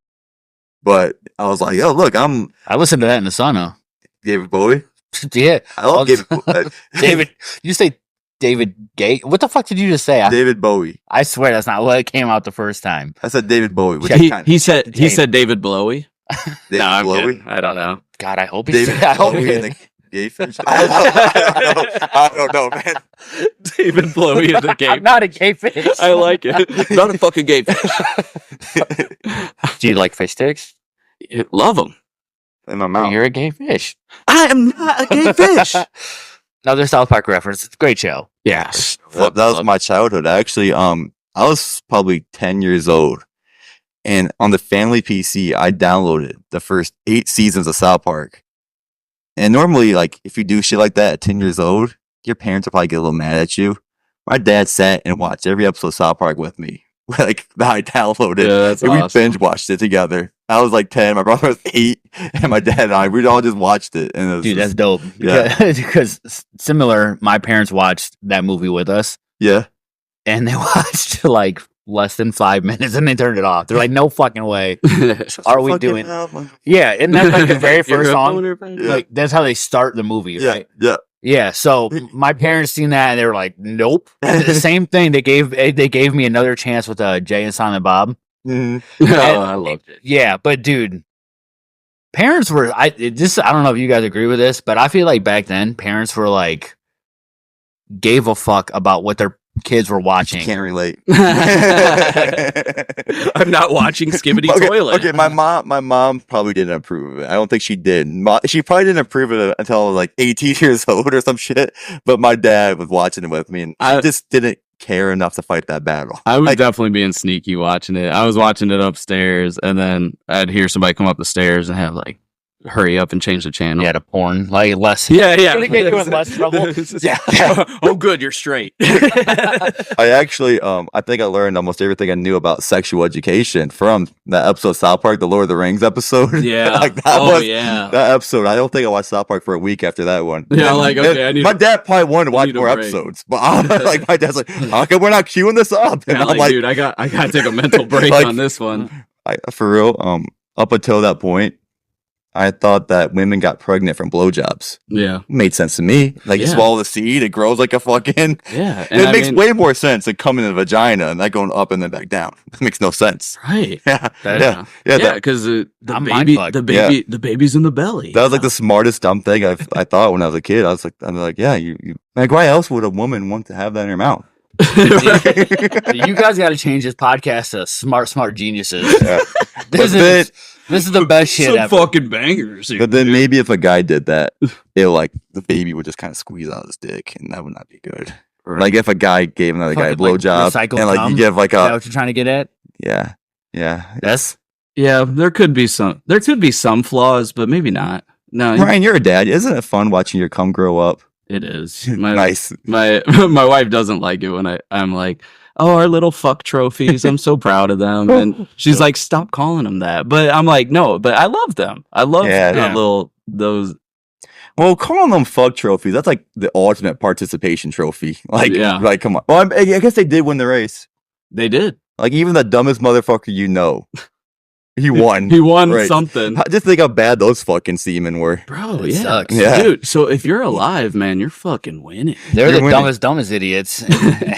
But I was like, yo, look, I'm I listened to that in the sauna. David Bowie. Yeah, I love David Bowie. David. You say David Gay? What the fuck did you just say? David Bowie. I swear that's not what it came out the first time. I said David Bowie. Which He said David Blowy. David No, I'm Bowie. kidding. I don't know. God, I hope he David said. I hope Bowie he and the gay fish. I don't know, man. David Blowy and the gay. I'm not a gay fish. I like it. Not a fucking gay fish. Do you like fish sticks? Love them. In my mouth. You're a gay fish. I am not a gay fish. Another South Park reference. It's a great show. Yes. That was my childhood. Actually, I was probably 10 years old. And on the family PC, I downloaded the first 8 seasons of South Park. And normally, like, if you do shit like that at 10 years old, your parents will probably get a little mad at you. My dad sat and watched every episode of South Park with me. Like, that I downloaded. Yeah, that's and awesome. we binge watched it together. I was like 10, my brother was 8, and my dad and I, we all just watched it. And it was Dude, that's just, dope. Yeah. Because similar, my parents watched that movie with us, yeah. and they watched like less than 5 minutes, and they turned it off. They're like, "No fucking way, are we Fucking doing?" hell, man. Yeah, and that's like the very You're first a song. boner, baby. Like that's how they start the movie, Yeah, right? yeah. Yeah. So my parents seen that, and they were like, "Nope." The same thing. They gave me another chance with Jay and Silent Bob. Mhm. Oh, I loved it. Yeah, but dude, parents were I don't know if you guys agree with this, but I feel like back then parents were like gave a fuck about what their kids were watching. Can't relate. I'm not watching Skibbity Okay, Toilet. okay, my mom probably didn't approve of it. I don't think she did. She probably didn't approve of it until I was like 18 years old or some shit. But my dad was watching it with me, and I just didn't care enough to fight that battle. I was Like, definitely being sneaky watching it. I was watching it upstairs, and then I'd hear somebody come up the stairs and have like, hurry up and change the channel. Yeah, to porn, like less. Yeah. Gonna get you in less trouble. Yeah. Oh, good, you're straight. I actually, I think I learned almost everything I knew about sexual education from that episode of South Park, the Lord of the Rings episode. Yeah. Like that Oh, was yeah. that episode. I don't think I watched South Park for a week after that one. Yeah, like, okay, I need my dad probably wanted to watch need a more break. episodes, but I'm like, my dad's like, how come we're not queuing this up? And Yeah, I'm like, dude, I gotta take a mental break Like- on this one. for real, up until that point, I thought that women got pregnant from blowjobs. Yeah. Made sense to me. Like, you Yeah. swallow the seed, it grows like a fucking. Yeah. It makes way more sense than coming in the vagina and that going up and then back down. It makes no sense. right. Yeah, That- yeah, Yeah, that, because the I'm baby, mind-fucked. the baby's in the belly. that was like the smartest dumb thing I thought when I was a kid. I'm like, yeah, you like, why else would a woman want to have that in her mouth? You guys got to change this podcast to smart geniuses. Yeah. This is the best shit Some ever. fucking bangers. here, But then dude. maybe if a guy did that, it like the baby would just kind of squeeze out his dick, and that would not be good. Like if a guy gave another guy a Fucking, like, blowjob, recycled and like cum? you give like Is that a what you're trying to get at? yeah. That's Yeah, there could be some flaws, but maybe not. No, Ryan, you're a dad. Isn't it fun watching your cum grow up? it is. Nice. My wife doesn't like it when I'm like, oh, our little fuck trophies. I'm so proud of them, and she's like, stop calling them that. But I'm like, no, but I love them. I love Yeah. those. Well, calling them fuck trophies, that's like the ultimate participation trophy. Like, Yeah. like come on. Well, I guess they did win the race. They did. Like, even the dumbest motherfucker you know, he won. He won Right. something, Just think how bad those fucking seamen were. bro. It Yeah. sucks. Yeah. Dude. So if you're alive, man, you're fucking winning. they're You're the winning. dumbest idiots.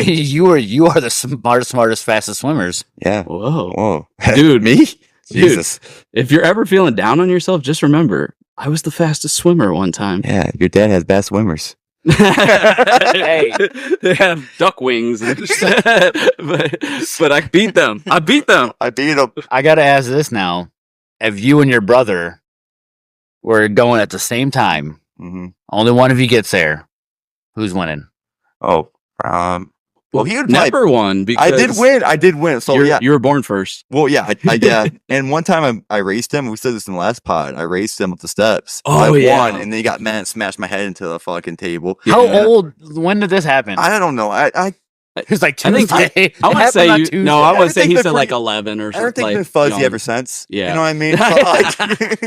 you are the smartest, fastest swimmers. Yeah. Whoa, Whoa. Dude. Me? Jesus. if you're ever feeling down on yourself, just remember I was the fastest swimmer one time. Yeah, your dad has bad swimmers. Hey, they have duck wings, but I beat them. I beat him. I gotta ask this now: if you and your brother were going at the same time, only one of you gets there, who's winning? Oh, well, he would never won because I did win. So yeah, you were born first. well, yeah, yeah. And one time I raced him. We said this in the last pod. I raced him up the steps. I won, and then he got mad and smashed my head into the fucking table. How old? When did this happen? I don't know. I It was like I think Tuesday. I want to say I want to say he they're said like pretty- 11 or I don't something. think Like, been fuzzy young. ever since. Yeah. You know what I mean? So,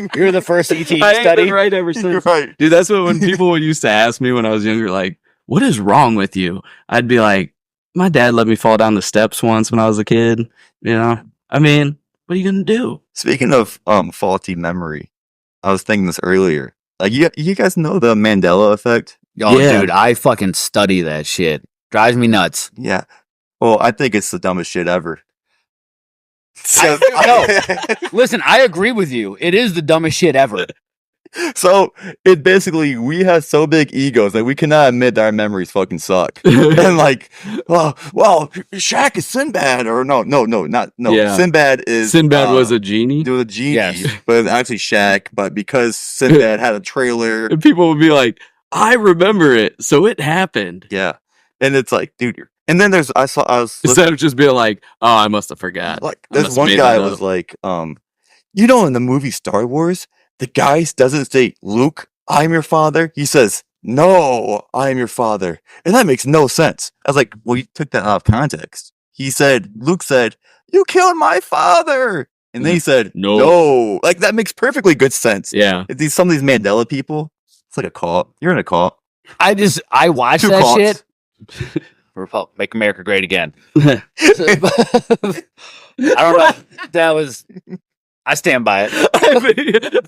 like, You're the first ET I ain't study. been right ever since. you're right. Dude, that's what when people used to ask me when I was younger, like, what is wrong with you? I'd be like, my dad let me fall down the steps once when I was a kid. You know, I mean, what are you gonna do? Speaking of faulty memory, I was thinking this earlier. Like, you guys know the Mandela effect? Oh, Yeah. dude, I fucking study that shit. Drives me nuts. Yeah. Well, I think it's the dumbest shit ever. Listen, I agree with you. It is the dumbest shit ever. So it basically, we have so big egos that we cannot admit that our memories fucking suck. And like, well, Shaq is Sinbad, or no. Yeah. Sinbad is Sinbad was a genie. It was a genie, Yes. but it's actually Shaq. But because Sinbad had a trailer, And people would be like, I remember it, so it happened. yeah, and it's like, dude, and then I was listening, Instead of just being like, oh, I must have forgot. like I this must one made guy that was up. like, you know, in the movie Star Wars, the guy doesn't say, Luke, I'm your father. He says, no, I am your father. And that makes no sense. I was like, well, you took that out of context. Luke said, you killed my father. And then he said, no. Like, that makes perfectly good sense. Yeah. Some of these Mandela people, it's like a cult. You're in a cult. I watched Two that cults. shit. Make America great again. I don't know. That was. I stand by it.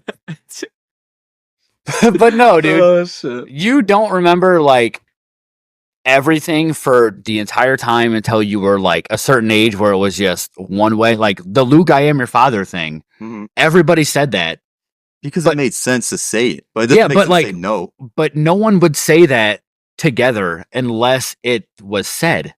But no, dude. Oh, shit. You don't remember like everything for the entire time until you were like a certain age where it was just one way. Like the Luke, I am your father thing. Mhm. Everybody said that, Because it made sense to say it. But it doesn't make sense to say no. but no one would say that together unless it was said.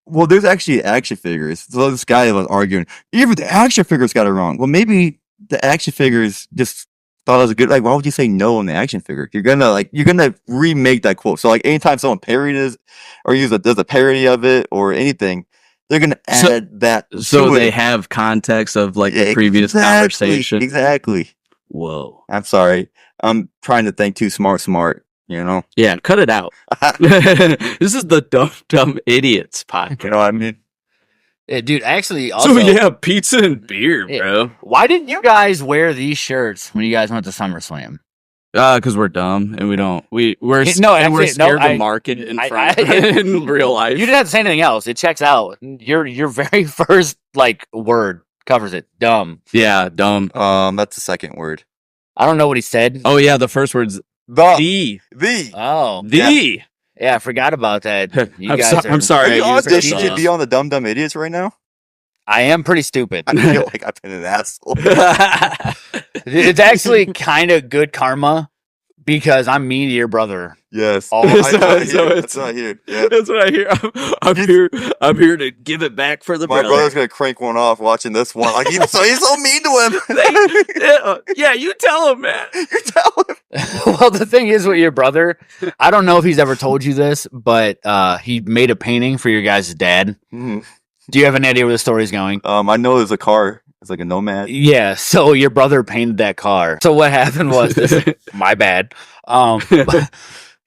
Well, there's actually action figures. So this guy was arguing, even the action figures got it wrong. Well, maybe the action figures just thought it was a good, like, why would you say no on the action figure? You're gonna remake that quote. So like anytime someone parodies or does a parody of it or anything, they're gonna add that. So to they it. have context of like Yeah, the previous conversation. Exactly. Whoa. I'm sorry. I'm trying to think too smart, you know? Yeah, cut it out. This is the dumb idiots podcast. You know what I mean? Dude, actually, also, So yeah, pizza and beer, Yeah. bro. why didn't you guys wear these shirts when you guys went to SummerSlam? Because we're dumb and we're No, we're actually, scared no, to market it in I- front I- in real life. You didn't have to say anything else. It checks out. Your very first like word covers it. Dumb. Yeah, dumb. That's the second word. I don't know what he said. Oh yeah, the first word's The. Oh, the. yeah, I forgot about that. You I'm, guys I'm Are sorry. you I on used this it. shit be on the dumb idiots right now? I am pretty stupid. I feel like I've been an asshole. It's actually kind of good karma because I'm mean to your brother. Yes. Oh, That's so what I it's- hear. so That's what I hear. Yeah. That's what I hear. I'm here to give it back for the My brother. brother's gonna crank one off watching this one. Like he's so mean to him. Yeah, you tell him, man. You tell him. Well, the thing is with your brother, I don't know if he's ever told you this, but he made a painting for your guys' dad. Mhm. Do you have any idea where the story's going? I know there's a car. It's like a Nomad. Yeah, so your brother painted that car. So what happened was this, my bad.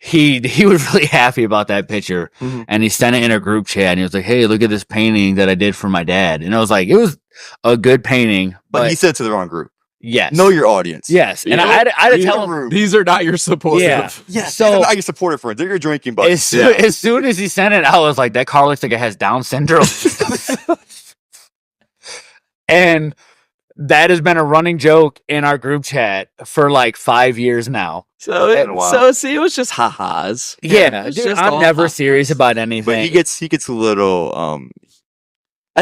He was really happy about that picture, Mhm. and he sent it in a group chat. And he was like, "Hey, look at this painting that I did for my dad." And I was like, "It was a good painting, But he said to the wrong group. yes, Know your audience. yes." And Yeah. I had to tell him. These are not your supportive. Yeah. Yes. So- So not your supporter friends. They're your drinking buddies. As soon as he sent it, I was like, "That car looks like it has Down syndrome." And that has been a running joke in our group chat for like 5 years now. So, Wow. see, it was just ha-has. Yeah, it's dude, just I'm all never ha-has. serious about anything. But he gets a little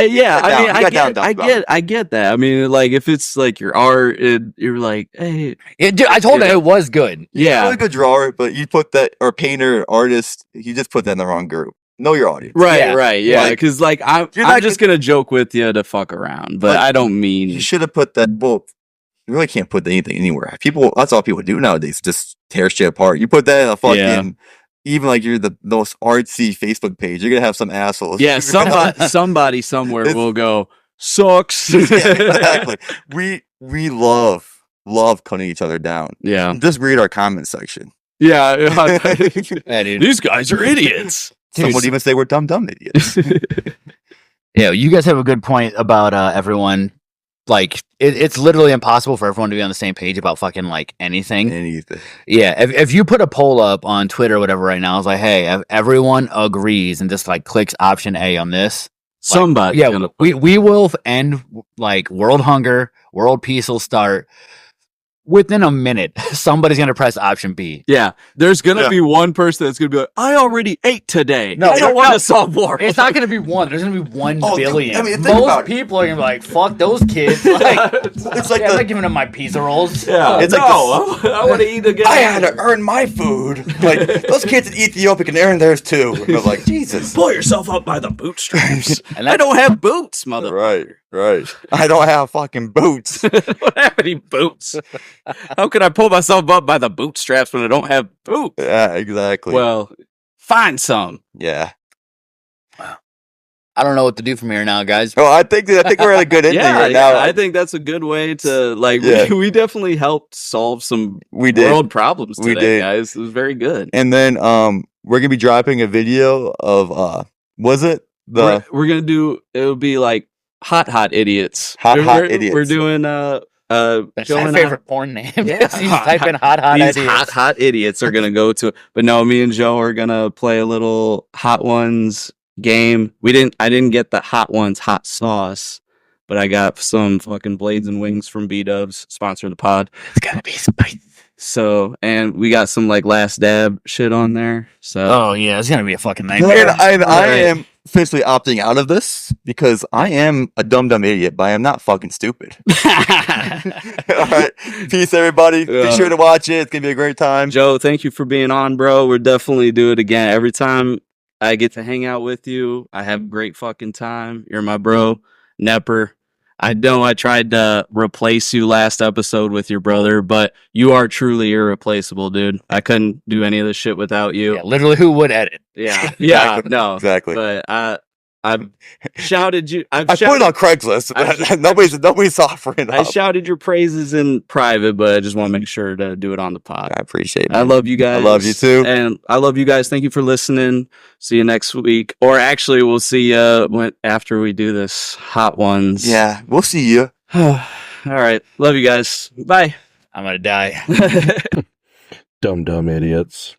Yeah, I mean, You got down, down. I get that. I mean, like if it's like your art, you're like, hey, Dude, I told him it was good. yeah, Really good drawer, but you put that, or painter, artist, you just put that in the wrong group. Know your audience. right, yeah. Like, Because like I'm just gonna joke with you to fuck around, but I don't mean you should have put that. Well, you really can't put anything anywhere. People, that's all people do nowadays. Just tear shit apart. You put that in a fucking, even like you're the most artsy Facebook page. You're gonna have some assholes. Yeah, somebody somewhere will go sucks. Yeah, exactly. We love cutting each other down. Yeah, Just read our comment section. yeah. Yeah, dude. These guys are idiots. Some would even say we're dumb idiots. Yeah, you guys have a good point about everyone. Like, it's literally impossible for everyone to be on the same page about fucking like anything. Yeah, if you put a poll up on Twitter or whatever right now, it's like, hey, if everyone agrees and just like clicks option A on this, Somebody, yeah, we will end like world hunger, world peace will start. Within a minute, somebody's gonna press option B. Yeah, there's gonna be one person that's gonna be like, I already ate today. I don't want to solve war. It's not gonna be one. There's gonna be 1 billion. I mean, think about most it. people are gonna be like, "Fuck those kids!" Like, It's like I'm not giving them my pizza rolls. Yeah, It's like I want to eat again. I had to earn my food. Like those kids in Ethiopia can earn theirs too. And I was like, Jesus. Pull yourself up by the bootstraps. And I don't have boots, mother. Right. I don't have fucking boots. I don't have any boots. How can I pull myself up by the bootstraps when I don't have boots? Yeah, exactly. Well, find some. yeah. I don't know what to do from here now, guys. Well, I think we're at a good ending right now. I think that's a good way to like. Yeah. We definitely helped solve some We did. world problems today, We did. guys. It was very good. And then we're gonna be dropping a video of was it the We're gonna do. It'll be like hot idiots. Hot We're- idiots. We're doing That's Joe my and favorite porn name. Yeah. You just type in hot these idiots. hot idiots are gonna go to it. But no, me and Joe are gonna play a little hot ones game. I didn't get the hot ones hot sauce, but I got some fucking blades and wings from B-Dubs, sponsor the pod. It's gonna be spicy. So, and we got some like last dab shit on there. So Oh yeah, it's gonna be a fucking and nightmare. I am officially opting out of this because I am a dumb idiot, but I am not fucking stupid. All right. Peace, everybody. Yeah. Be sure to watch it. It's gonna be a great time. Joe, thank you for being on, bro. We'll definitely do it again. Every time I get to hang out with you, I have a great fucking time. You're my bro, Nepper. I know I tried to replace you last episode with your brother, but you are truly irreplaceable, dude. I couldn't do any of this shit without you. Yeah, literally, who would edit? Yeah, Exactly. no, Exactly. But I've shouted you. I put it on Craigslist. Nobody's offering I up. shouted your praises in private, but I just want to make sure to do it on the pod. I appreciate it. I love you guys. I love you too. And I love you guys. Thank you for listening. See you next week. Or actually, we'll see you after we do this hot ones. Yeah, we'll see you. All right. Love you guys. Bye. I'm gonna die. Dumb idiots.